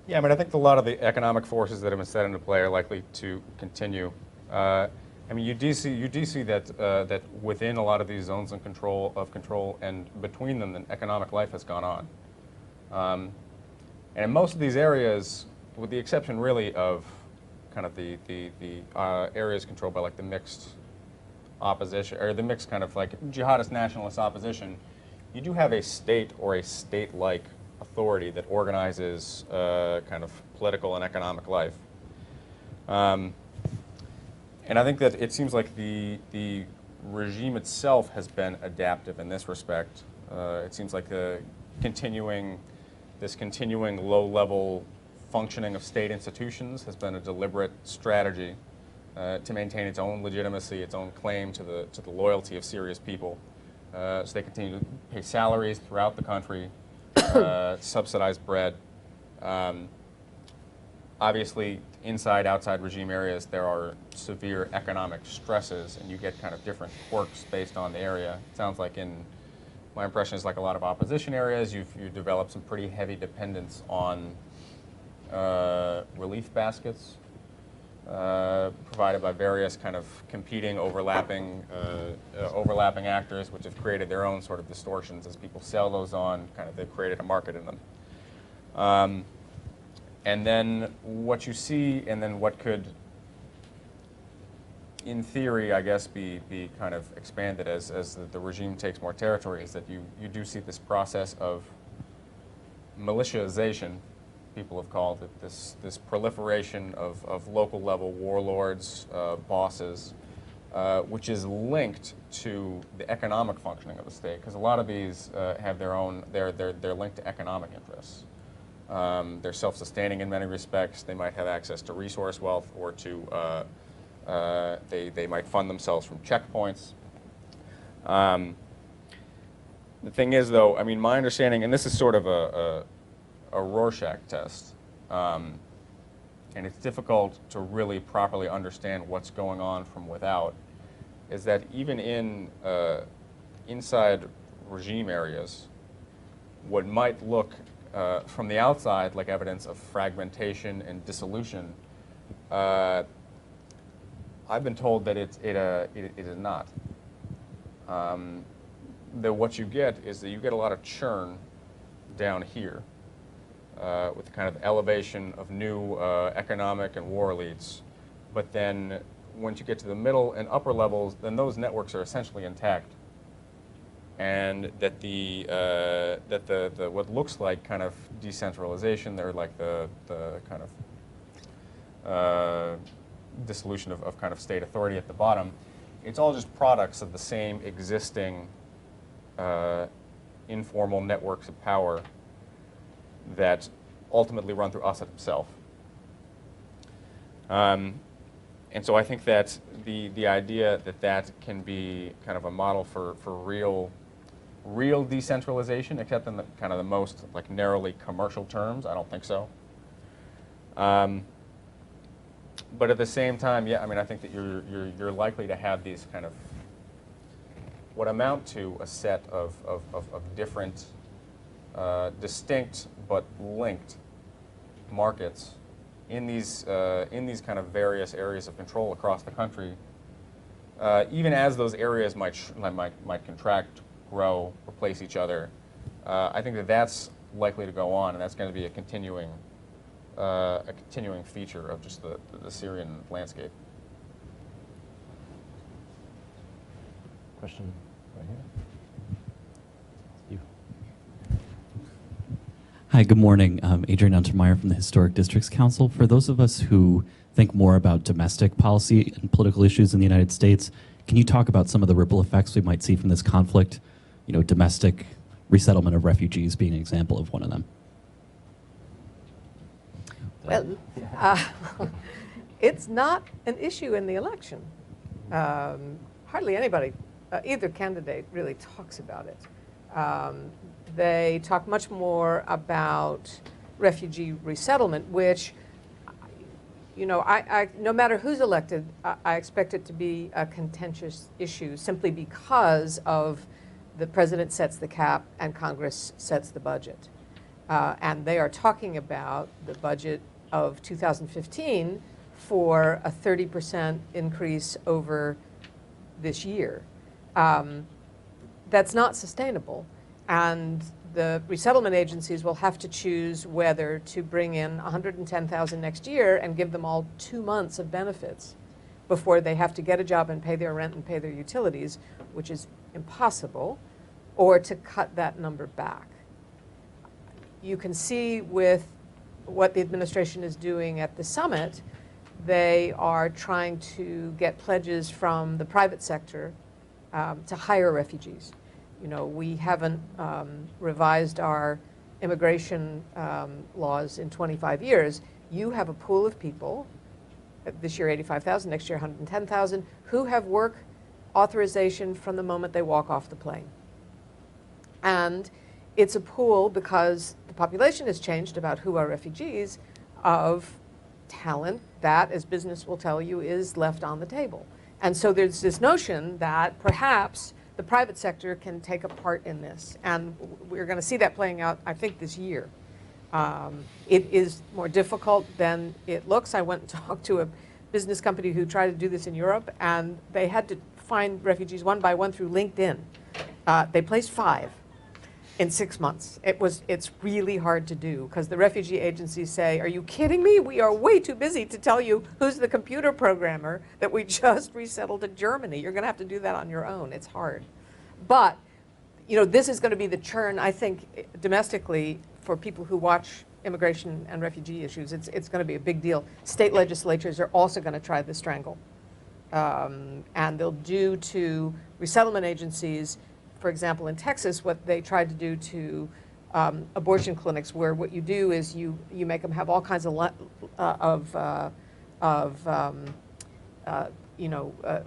[SPEAKER 3] Yeah, I mean, I think a lot of the economic forces that have been set into play are likely to continue. I mean, you do see that that within a lot of these zones of control and between them, the economic life has gone on. And in most of these areas, with the exception really of kind of the areas controlled by like the mixed opposition, or the mixed kind of like jihadist nationalist opposition, you do have a state or a state-like authority that organizes kind of political and economic life. And I think that it seems like the regime itself has been adaptive in this respect. It seems like this continuing low-level functioning of state institutions has been a deliberate strategy to maintain its own legitimacy, its own claim to the loyalty of Syria's people. So they continue to pay salaries throughout the country, subsidize bread. Obviously, inside, outside regime areas, there are severe economic stresses, and you get kind of different quirks based on the area. It sounds like my impression is like a lot of opposition areas, you've developed some pretty heavy dependence on relief baskets provided by various kind of competing, overlapping actors, which have created their own sort of distortions as people sell those on. Kind of, they've created a market in them. And then what you see, and then what could, in theory, I guess, be kind of expanded as the regime takes more territory, is that you do see this process of militiaization, people have called it, this proliferation of local level warlords, bosses, which is linked to the economic functioning of the state, because a lot of these have their own, they're linked to economic interests. They're self-sustaining in many respects. They might have access to resource wealth, or to they might fund themselves from checkpoints. The thing is, though, I mean, my understanding, and this is sort of a Rorschach test, and it's difficult to really properly understand what's going on from without, is that even in inside regime areas, what might look from the outside like evidence of fragmentation and dissolution, I've been told that it is not. That what you get is that you get a lot of churn down here, with the kind of elevation of new economic and war elites. But then once you get to the middle and upper levels, then those networks are essentially intact. And that the what looks like kind of decentralization, they're like the kind of dissolution of kind of state authority at the bottom, it's all just products of the same existing informal networks of power that ultimately run through Assad himself. And so I think that the idea that can be kind of a model for real decentralization, except in the kind of the most like narrowly commercial terms, I don't think so. But at the same time, yeah, I mean, I think that you're likely to have these kind of what amount to a set of different, distinct but linked markets in these kind of various areas of control across the country. Even as those areas might contract, grow, replace each other, I think that that's likely to go on, and that's going to be a continuing feature of just the Syrian landscape.
[SPEAKER 1] Question right here. You.
[SPEAKER 6] Hi, good morning. Adrian Untermeyer from the Historic Districts Council. For those of us who think more about domestic policy and political issues in the United States, can you talk about some of the ripple effects we might see from this conflict? You know, domestic resettlement of refugees being an example of one of them.
[SPEAKER 2] Well, It's not an issue in the election. Hardly anybody, either candidate really talks about it. They talk much more about refugee resettlement, which, you know, no matter who's elected, I expect it to be a contentious issue simply because of the president sets the cap and Congress sets the budget. And they are talking about the budget of 2015 for a 30% increase over this year. That's not sustainable. And the resettlement agencies will have to choose whether to bring in 110,000 next year and give them all 2 months of benefits before they have to get a job and pay their rent and pay their utilities, which is impossible, or to cut that number back. You can see with what the administration is doing at the summit, they are trying to get pledges from the private sector to hire refugees. You know, we haven't revised our immigration laws in 25 years. You have a pool of people, this year 85,000, next year 110,000, who have work authorization from the moment they walk off the plane. And it's a pool, because the population has changed about who are refugees, of talent that, as business will tell you, is left on the table. And so there's this notion that perhaps the private sector can take a part in this. And we're going to see that playing out, I think, this year. It is more difficult than it looks. I went and talked to a business company who tried to do this in Europe, and they had to find refugees one by one through LinkedIn. They placed 5 in 6 months. It's really hard to do, because the refugee agencies say, are you kidding me? We are way too busy to tell you who's the computer programmer that we just resettled in Germany. You're going to have to do that on your own. It's hard. But, you know, this is going to be the churn, I think, domestically, for people who watch immigration and refugee issues. It's going to be a big deal. State legislatures are also going to try the strangle. And they'll do to resettlement agencies, for example, in Texas, what they tried to do to abortion clinics, where what you do is you make them have all kinds of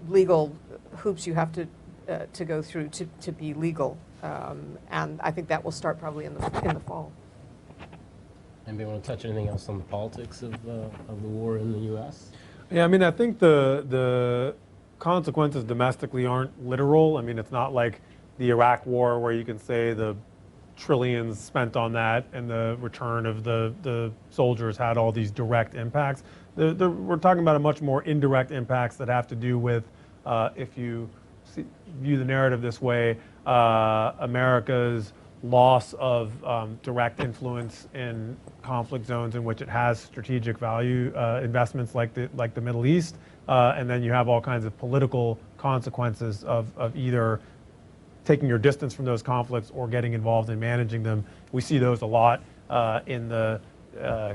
[SPEAKER 2] legal hoops you have to go through to be legal, and I think that will start probably in the fall.
[SPEAKER 1] Anybody want to touch anything else on the politics of the war in the U.S.?
[SPEAKER 4] Yeah, I mean, I think the consequences domestically aren't literal. I mean, it's not like the Iraq War, where you can say the trillions spent on that and the return of the soldiers had all these direct impacts. We're talking about a much more indirect impacts that have to do with, if you view the narrative this way, America's loss of direct influence in conflict zones in which it has strategic value, investments like the Middle East, and then you have all kinds of political consequences of either taking your distance from those conflicts or getting involved in managing them. We see those a lot in the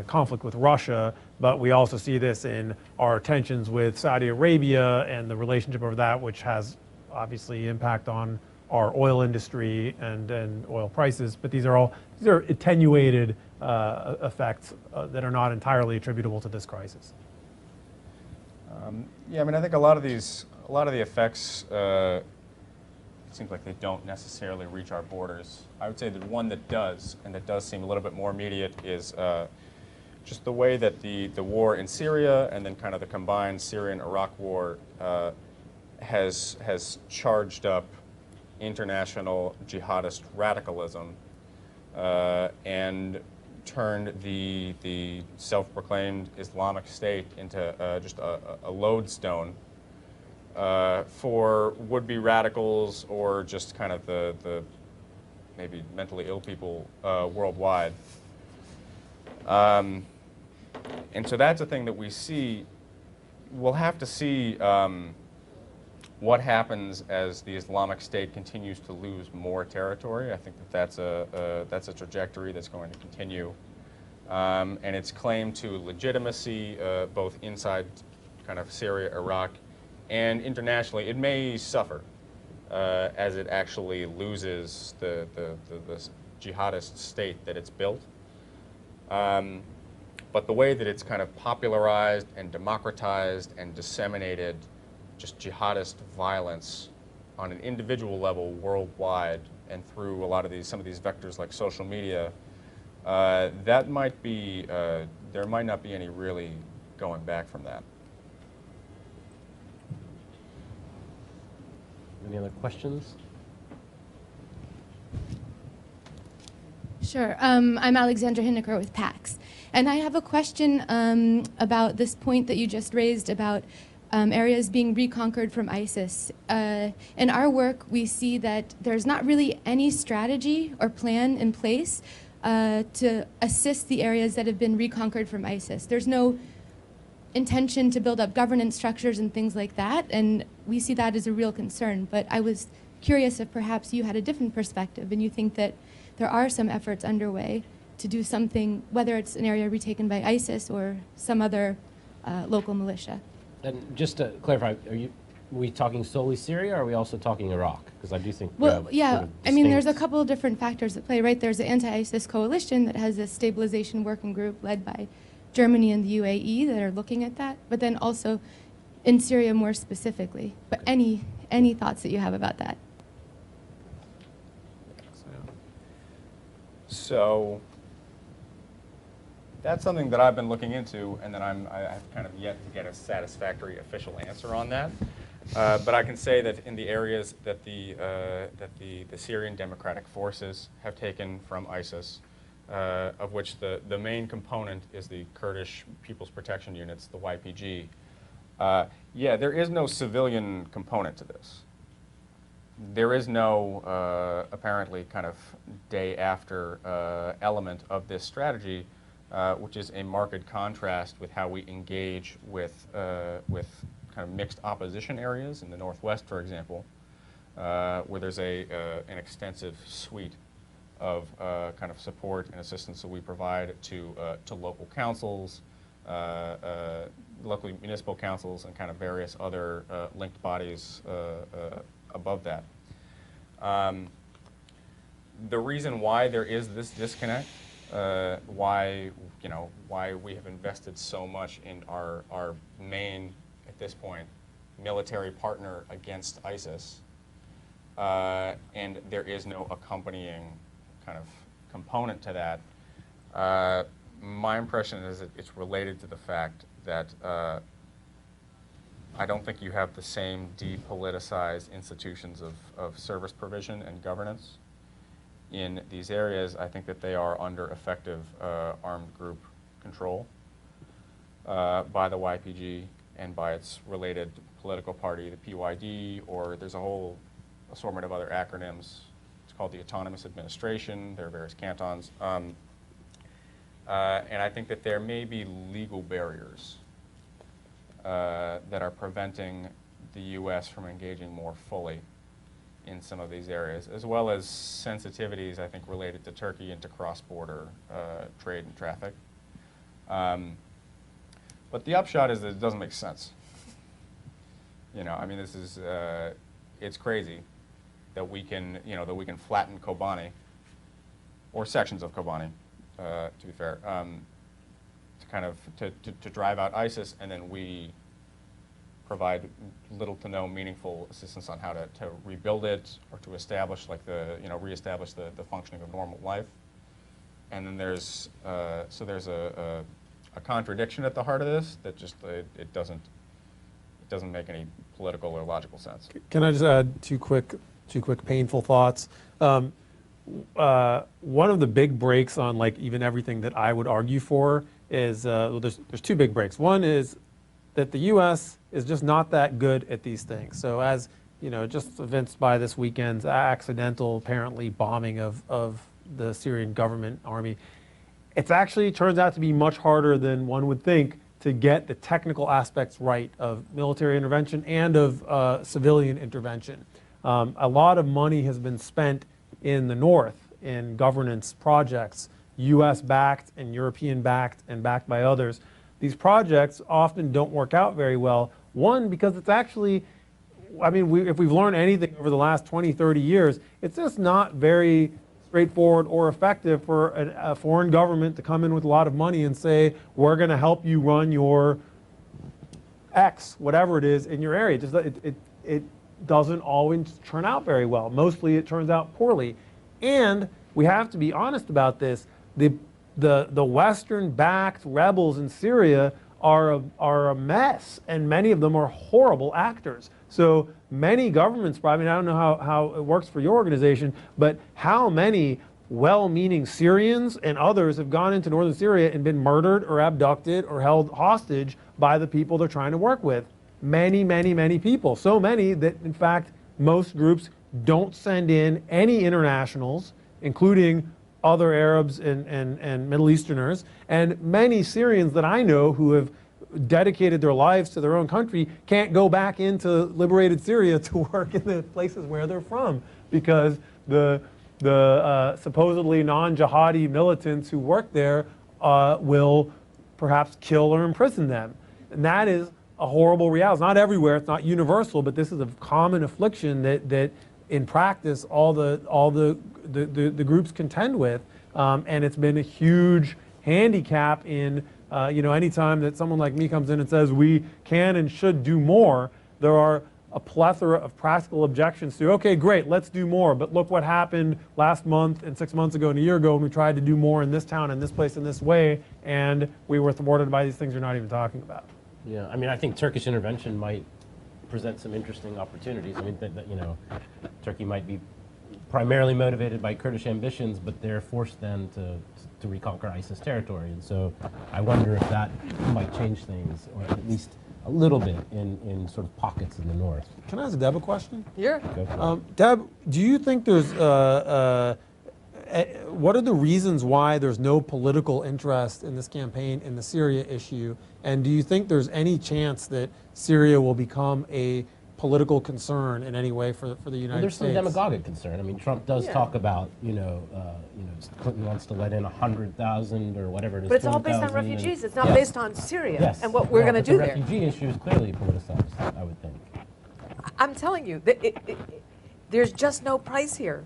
[SPEAKER 4] conflict with Russia, but we also see this in our tensions with Saudi Arabia and the relationship over that, which has obviously impact on our oil industry and oil prices. But these are attenuated effects that are not entirely attributable to this crisis.
[SPEAKER 3] Yeah, I mean, I think a lot of the effects, it seems like they don't necessarily reach our borders. I would say the one that does, and that does seem a little bit more immediate, is just the way that the war in Syria and then kind of the combined Syrian-Iraq war has charged up international jihadist radicalism and turned the self-proclaimed Islamic State into just a lodestone for would-be radicals or just kind of the maybe mentally ill people worldwide. And so that's a thing that we see. We'll have to see what happens as the Islamic State continues to lose more territory. I think that's a trajectory that's going to continue. And its claim to legitimacy, both inside kind of Syria, Iraq, and internationally, it may suffer as it actually loses the jihadist state that it's built. But the way that it's kind of popularized and democratized and disseminated just jihadist violence on an individual level worldwide and through a lot of some of these vectors like social media, that might be, there might not be any really going back from that.
[SPEAKER 1] Any other questions?
[SPEAKER 7] Sure. I'm Alexandra Hinneker with PAX. And I have a question about this point that you just raised about areas being reconquered from ISIS. In our work, we see that there's not really any strategy or plan in place to assist the areas that have been reconquered from ISIS. There's no intention to build up governance structures and things like that, and we see that as a real concern. But I was curious if perhaps you had a different perspective and you think that there are some efforts underway to do something, whether it's an area retaken by ISIS or some other local militia.
[SPEAKER 1] And just to clarify, are we talking solely Syria, or are we also talking Iraq? Because I do think
[SPEAKER 7] Well, yeah,
[SPEAKER 1] sort of
[SPEAKER 7] I mean, there's a
[SPEAKER 1] distinct-
[SPEAKER 7] couple of different factors at play, right? There's the anti-ISIS coalition that has a stabilization working group led by Germany and the UAE that are looking at that, but then also in Syria more specifically. But any thoughts that you have about that?
[SPEAKER 3] So that's something that I've been looking into, and that I have kind of yet to get a satisfactory official answer on that. But I can say that in the areas that the Syrian Democratic Forces have taken from ISIS, of which the main component is the Kurdish People's Protection Units, the YPG, yeah, there is no civilian component to this. There is no apparently kind of day after element of this strategy, which is a marked contrast with how we engage with kind of mixed opposition areas in the Northwest, for example, where there's an extensive suite of kind of support and assistance that we provide to local councils, local municipal councils, and kind of various other linked bodies above that. The reason why there is this disconnect, why we have invested so much in our main, at this point, military partner against ISIS, and there is no accompanying kind of component to that. My impression is that it's related to the fact that I don't think you have the same depoliticized institutions of service provision and governance in these areas. I think that they are under effective armed group control by the YPG and by its related political party, the PYD, or there's a whole assortment of other acronyms. It's called the Autonomous Administration. There are various cantons. And I think that there may be legal barriers that are preventing the U.S. from engaging more fully in some of these areas, as well as sensitivities, I think, related to Turkey and to cross-border trade and traffic. But the upshot is that it doesn't make sense. I mean, this is, it's crazy that we can, that we can flatten Kobani, or sections of Kobani, to be fair, to kind of, to drive out ISIS, and then we provide little to no meaningful assistance on how to rebuild it or to establish reestablish the functioning of normal life. And then there's, so there's a contradiction at the heart of this that just, it doesn't make any political or logical sense.
[SPEAKER 4] Can I just add two quick painful thoughts? One of the big breaks on like even everything that I would argue for is, well, there's two big breaks. One is that the U.S. is just not that good at these things. So as, just evinced by this weekend's accidental, apparently, bombing of the Syrian government army, it actually turns out to be much harder than one would think to get the technical aspects right of military intervention and of civilian intervention. A lot of money has been spent in the north in governance projects, U.S.-backed and European-backed and backed by others. These projects often don't work out very well. One, because it's actually, I mean, if we've learned anything over the last 20, 30 years, it's just not very straightforward or effective for a foreign government to come in with a lot of money and say, we're going to help you run your X, whatever it is, in your area. It doesn't always turn out very well. Mostly it turns out poorly. And we have to be honest about this. The Western-backed rebels in Syria are a mess, and many of them are horrible actors. So many governments, I mean, I don't know how it works for your organization, but how many well-meaning Syrians and others have gone into northern Syria and been murdered or abducted or held hostage by the people they're trying to work with? Many, many, many people. So many that, in fact, most groups don't send in any internationals, including other Arabs and Middle Easterners, and many Syrians that I know who have dedicated their lives to their own country can't go back into liberated Syria to work in the places where they're from, because the supposedly non-jihadi militants who work there will perhaps kill or imprison them. And that is a horrible reality. It's not everywhere, it's not universal, but this is a common affliction that in practice all the groups contend with, and it's been a huge handicap in anytime that someone like me comes in and says we can and should do more, there are a plethora of practical objections to, okay, great, let's do more, but look what happened last month and 6 months ago and a year ago when we tried to do more in this town and this place in this way, and we were thwarted by these things you're not even talking about.
[SPEAKER 1] Yeah, I mean, I think Turkish intervention might present some interesting opportunities. I mean, Turkey might be primarily motivated by Kurdish ambitions, but they're forced then to reconquer ISIS territory. And so I wonder if that might change things, or at least a little bit in sort of pockets in the north.
[SPEAKER 4] Can I ask Deb a question?
[SPEAKER 2] Yeah.
[SPEAKER 1] Go for it.
[SPEAKER 4] Deb, do you think there's, what are the reasons why there's no political interest in this campaign in the Syria issue? And do you think there's any chance that Syria will become a political concern in any way for the United
[SPEAKER 1] Well, there's
[SPEAKER 4] States?
[SPEAKER 1] some demagogic concern. I mean, Trump does talk about, Clinton wants to let in 100,000 or whatever it is.
[SPEAKER 2] But it's all based on
[SPEAKER 1] 20,000
[SPEAKER 2] refugees. It's not
[SPEAKER 1] Yeah.
[SPEAKER 2] based on Syria
[SPEAKER 1] Yes.
[SPEAKER 2] and what we're going to do
[SPEAKER 1] The
[SPEAKER 2] there.
[SPEAKER 1] refugee issue is clearly politicized, I would think.
[SPEAKER 2] I'm telling you, that there's just no price here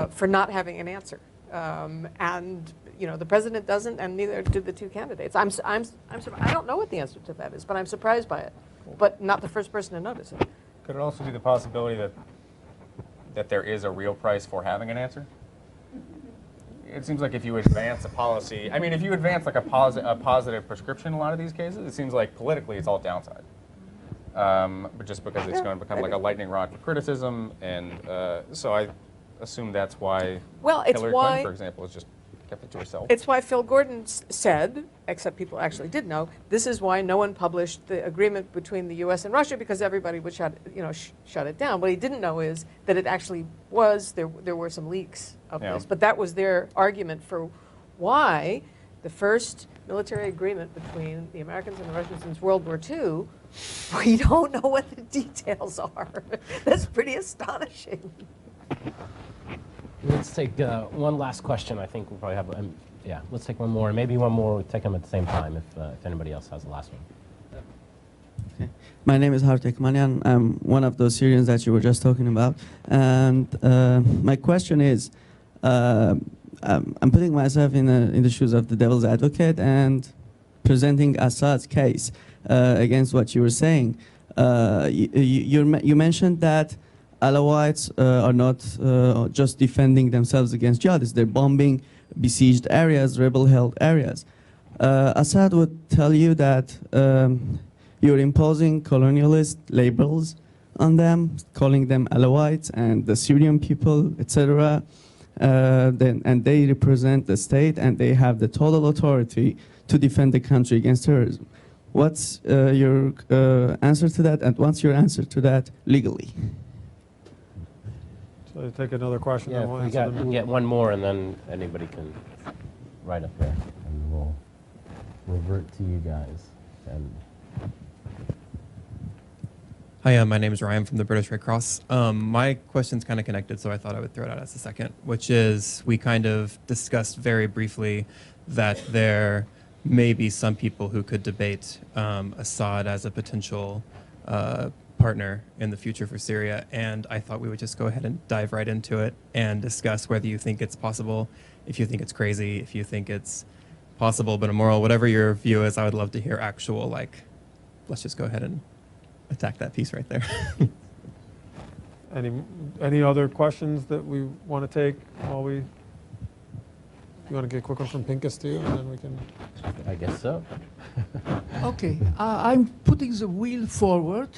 [SPEAKER 2] for not having an answer. And the president doesn't, and neither do the two candidates. I don't know what the answer to that is, but I'm surprised by it. But not the first person to notice it.
[SPEAKER 3] Could it also be the possibility that there is a real price for having an answer? It seems like if you advance a policy, I mean, if you advance like a positive prescription in a lot of these cases, it seems like politically it's all downside. But just because it's going to become like a lightning rod for criticism, and so I assume that's why Hillary Clinton, for example, has just kept it to herself.
[SPEAKER 2] It's why Phil Gordon said, except people actually did know, this is why no one published the agreement between the U.S. and Russia, because everybody would shut it down. What he didn't know is that it actually was, there were some leaks of this. But that was their argument for why the first military agreement between the Americans and the Russians since World War II, we don't know what the details are. That's pretty astonishing.
[SPEAKER 1] Let's take one last question. I think we'll probably have, let's take one more. And maybe one more, we'll take them at the same time if anybody else has the last one.
[SPEAKER 8] Okay. My name is Hartek Manyan. I'm one of those Syrians that you were just talking about. And my question is, I'm putting myself in the shoes of the devil's advocate and presenting Assad's case against what you were saying. You mentioned that Alawites are not just defending themselves against jihadists. They're bombing besieged areas, rebel-held areas. Assad would tell you that you're imposing colonialist labels on them, calling them Alawites and the Syrian people, etc. And they represent the state, and they have the total authority to defend the country against terrorism. What's your answer to that, and what's your answer to that legally?
[SPEAKER 4] So take another question.
[SPEAKER 1] Yeah, we can get one more, and then anybody can right up there, and we'll revert to you guys. And
[SPEAKER 9] Hi, my name is Ryan from the British Red Cross. My question's kind of connected, so I thought I would throw it out as a second, which is we kind of discussed very briefly that there may be some people who could debate Assad as a potential partner in the future for Syria, and I thought we would just go ahead and dive right into it and discuss whether you think it's possible, if you think it's crazy, if you think it's possible but immoral, whatever your view is. I would love to hear actual, like, let's just go ahead and attack that piece right there.
[SPEAKER 4] Any other questions that we want to take while we? You want to get a quick one from Pincus too, and then we can.
[SPEAKER 1] I guess so.
[SPEAKER 10] Okay, I'm putting the wheel forward.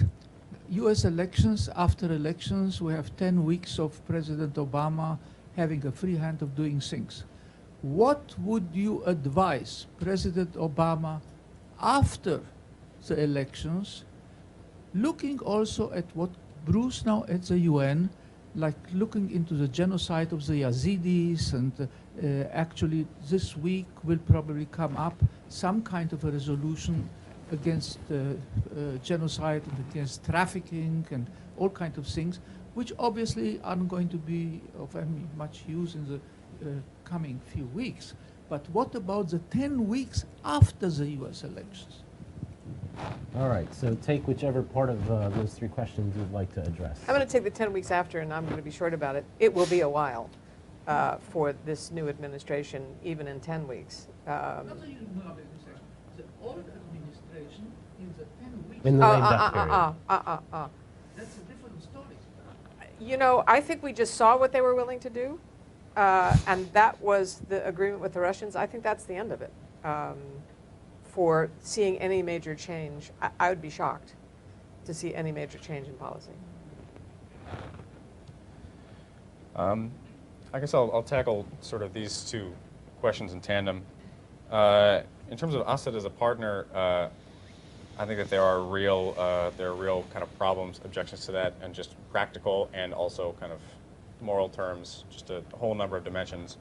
[SPEAKER 10] U.S. elections, after elections, we have 10 weeks of President Obama having a free hand of doing things. What would you advise President Obama after the elections, looking also at what Bruce now at the UN, like looking into the genocide of the Yazidis, and actually this week will probably come up some kind of a resolution against genocide and against trafficking and all kinds of things, which obviously aren't going to be of any much use in the coming few weeks. But what about the 10 weeks after the US elections?
[SPEAKER 1] All right, so take whichever part of those three questions you'd like to address.
[SPEAKER 2] I'm going to take the 10 weeks after, and I'm going to be short about it. It will be a while for this new administration, even in 10 weeks.
[SPEAKER 10] Not the new administration, the old administration in the 10 weeks.
[SPEAKER 1] In the lame duck period.
[SPEAKER 10] That's a different story.
[SPEAKER 2] You know, I think we just saw what they were willing to do, and that was the agreement with the Russians. I think that's the end of it. For seeing any major change, I would be shocked to see any major change in policy.
[SPEAKER 3] I guess I'll tackle sort of these two questions in tandem. In terms of Assad as a partner, I think that there are real kind of problems, objections to that, and just practical and also kind of moral terms, just a whole number of dimensions.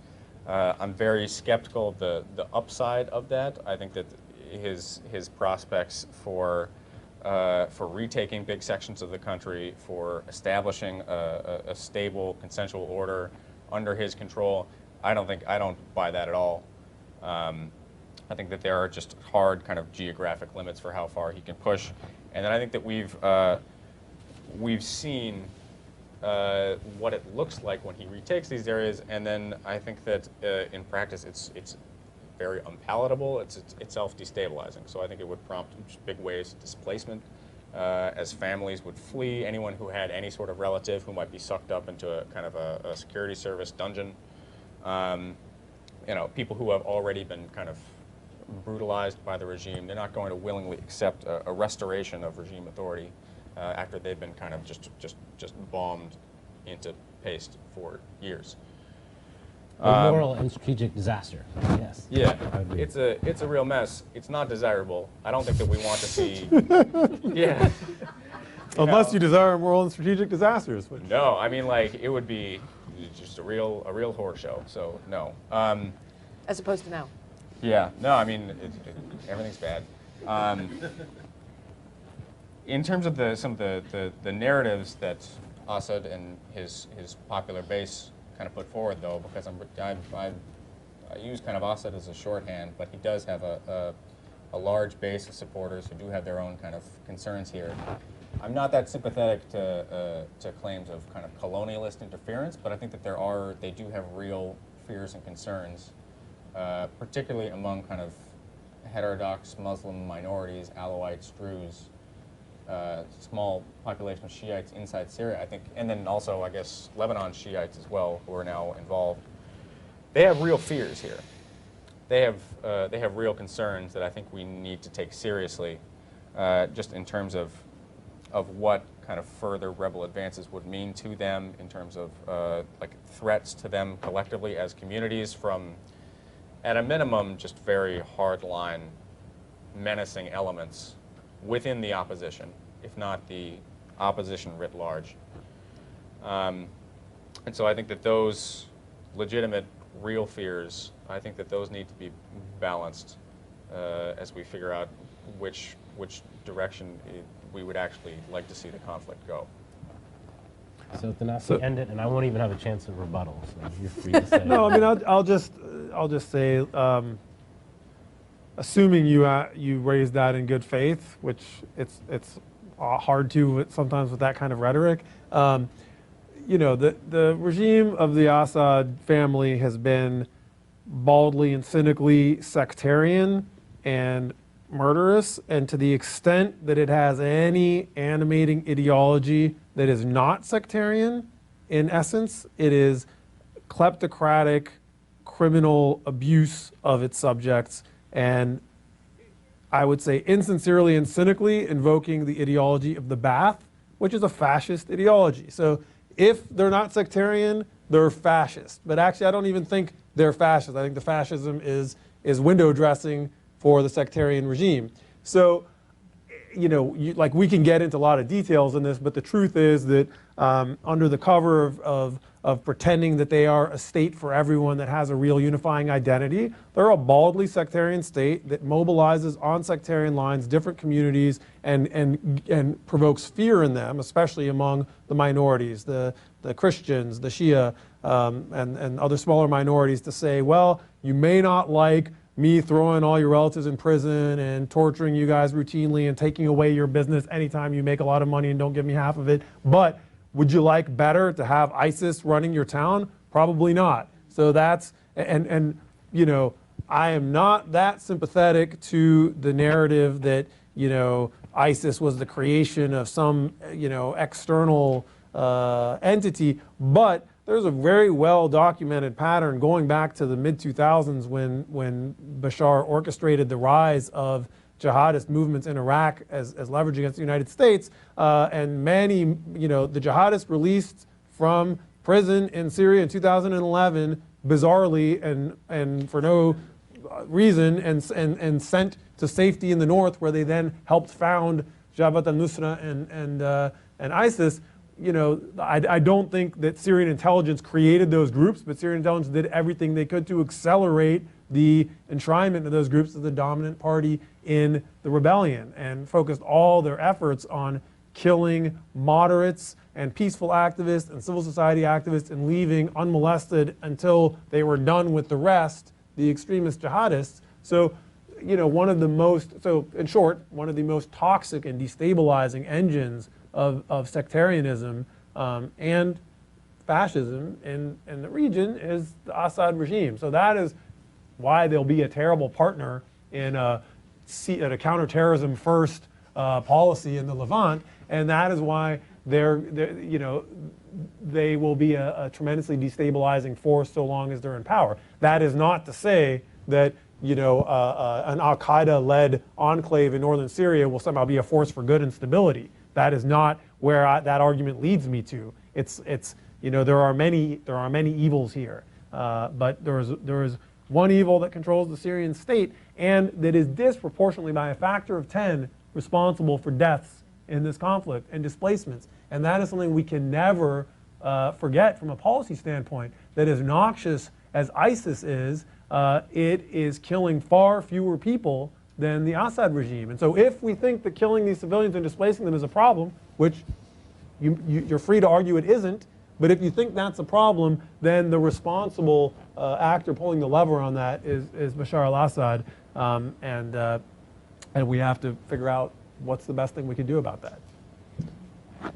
[SPEAKER 3] I'm very skeptical of the upside of that. I think that his prospects for retaking big sections of the country, for establishing a stable consensual order under his control, I don't buy that at all. I think that there are just hard kind of geographic limits for how far he can push, and then I think that we've seen what it looks like when he retakes these areas, and then I think that in practice it's very unpalatable. It's self-destabilizing. So I think it would prompt big waves of displacement as families would flee. Anyone who had any sort of relative who might be sucked up into a kind of a security service dungeon. You know, people who have already been kind of brutalized by the regime, they're not going to willingly accept a restoration of regime authority after they've been kind of just bombed into paste for years.
[SPEAKER 1] A moral and strategic disaster. Yes.
[SPEAKER 3] Yeah, it's a real mess. It's not desirable. I don't think that we want to see. Yeah.
[SPEAKER 4] Unless you desire moral and strategic disasters. Which
[SPEAKER 3] No, I mean, like, it would be just a real horror show. So no.
[SPEAKER 2] As opposed to now.
[SPEAKER 3] Yeah. No, I mean, everything's bad. In terms of some of the narratives that Assad and his popular base kind of put forward, though, because I use kind of Assad as a shorthand, but he does have a large base of supporters who do have their own kind of concerns here. I'm not that sympathetic to claims of kind of colonialist interference, but I think that they do have real fears and concerns, particularly among kind of heterodox Muslim minorities, Alawites, Druze, small population of Shiites inside Syria, I think, and then also, I guess, Lebanon Shiites as well, who are now involved. They have real fears here. They have real concerns that I think we need to take seriously, just in terms of what kind of further rebel advances would mean to them, in terms of like threats to them collectively as communities from, at a minimum, just very hardline, menacing elements within the opposition, if not the opposition writ large. And so I think that those legitimate, real fears, I think that those need to be balanced as we figure out which direction we would actually like to see the conflict go.
[SPEAKER 1] So Thanasi, end it, and I won't even have a chance of rebuttal, so you're free to say.
[SPEAKER 4] No, I mean, I'll just say, assuming you raised that in good faith, which it's hard to sometimes with that kind of rhetoric. You know, the regime of the Assad family has been baldly and cynically sectarian and murderous, and to the extent that it has any animating ideology that is not sectarian, in essence, it is kleptocratic, criminal abuse of its subjects, and I would say insincerely and cynically invoking the ideology of the Ba'ath, which is a fascist ideology. So if they're not sectarian, they're fascist. But actually, I don't even think they're fascist. I think the fascism is window dressing for the sectarian regime. So, you know, like we can get into a lot of details in this, but the truth is that under the cover of pretending that they are a state for everyone that has a real unifying identity, they're a baldly sectarian state that mobilizes on sectarian lines different communities and provokes fear in them, especially among the minorities, the Christians, the Shia, and other smaller minorities, to say, well, you may not like me throwing all your relatives in prison and torturing you guys routinely and taking away your business anytime you make a lot of money and don't give me half of it, but would you like better to have ISIS running your town? Probably not. So that's, and you know, I am not that sympathetic to the narrative that, you know, ISIS was the creation of some, you know, external entity, but there's a very well documented pattern going back to the mid-2000s when Bashar orchestrated the rise of jihadist movements in Iraq as leverage against the United States, and many, you know, the jihadists released from prison in Syria in 2011, bizarrely and for no reason, and sent to safety in the north, where they then helped found Jabhat al-Nusra and ISIS. You know, I don't think that Syrian intelligence created those groups, but Syrian intelligence did everything they could to accelerate the enshrinement of those groups as the dominant party in the rebellion, and focused all their efforts on killing moderates and peaceful activists and civil society activists and leaving unmolested until they were done with the rest, the extremist jihadists. So, you know, in short, one of the most toxic and destabilizing engines of sectarianism and fascism in the region is the Assad regime. So that is why they'll be a terrible partner in a counterterrorism first policy in the Levant, and that is why you know, they will be a tremendously destabilizing force so long as they're in power. That is not to say that, you know, an al-Qaeda-led enclave in northern Syria will somehow be a force for good and stability. That is not where that argument leads me to. It's you know, there are many evils here, but there is one evil that controls the Syrian state and that is disproportionately by a factor of 10 responsible for deaths in this conflict and displacements. And that is something we can never forget from a policy standpoint. That as noxious as ISIS is, it is killing far fewer people than the Assad regime. And so if we think that killing these civilians and displacing them is a problem, which you're free to argue it isn't, but if you think that's a problem, then the responsible actor pulling the lever on that is Bashar al-Assad, and we have to figure out what's the best thing we can do about that.
[SPEAKER 11] I'm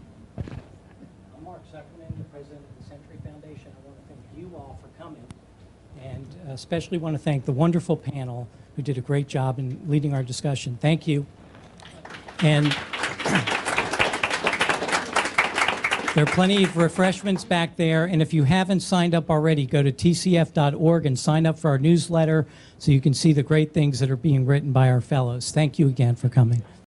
[SPEAKER 11] Mark Zuckerman, the president of the Century Foundation. I want to thank you all for coming, and especially want to thank the wonderful panel who did a great job in leading our discussion. Thank you. And there are plenty of refreshments back there, and if you haven't signed up already, go to tcf.org and sign up for our newsletter so you can see the great things that are being written by our fellows. Thank you again for coming.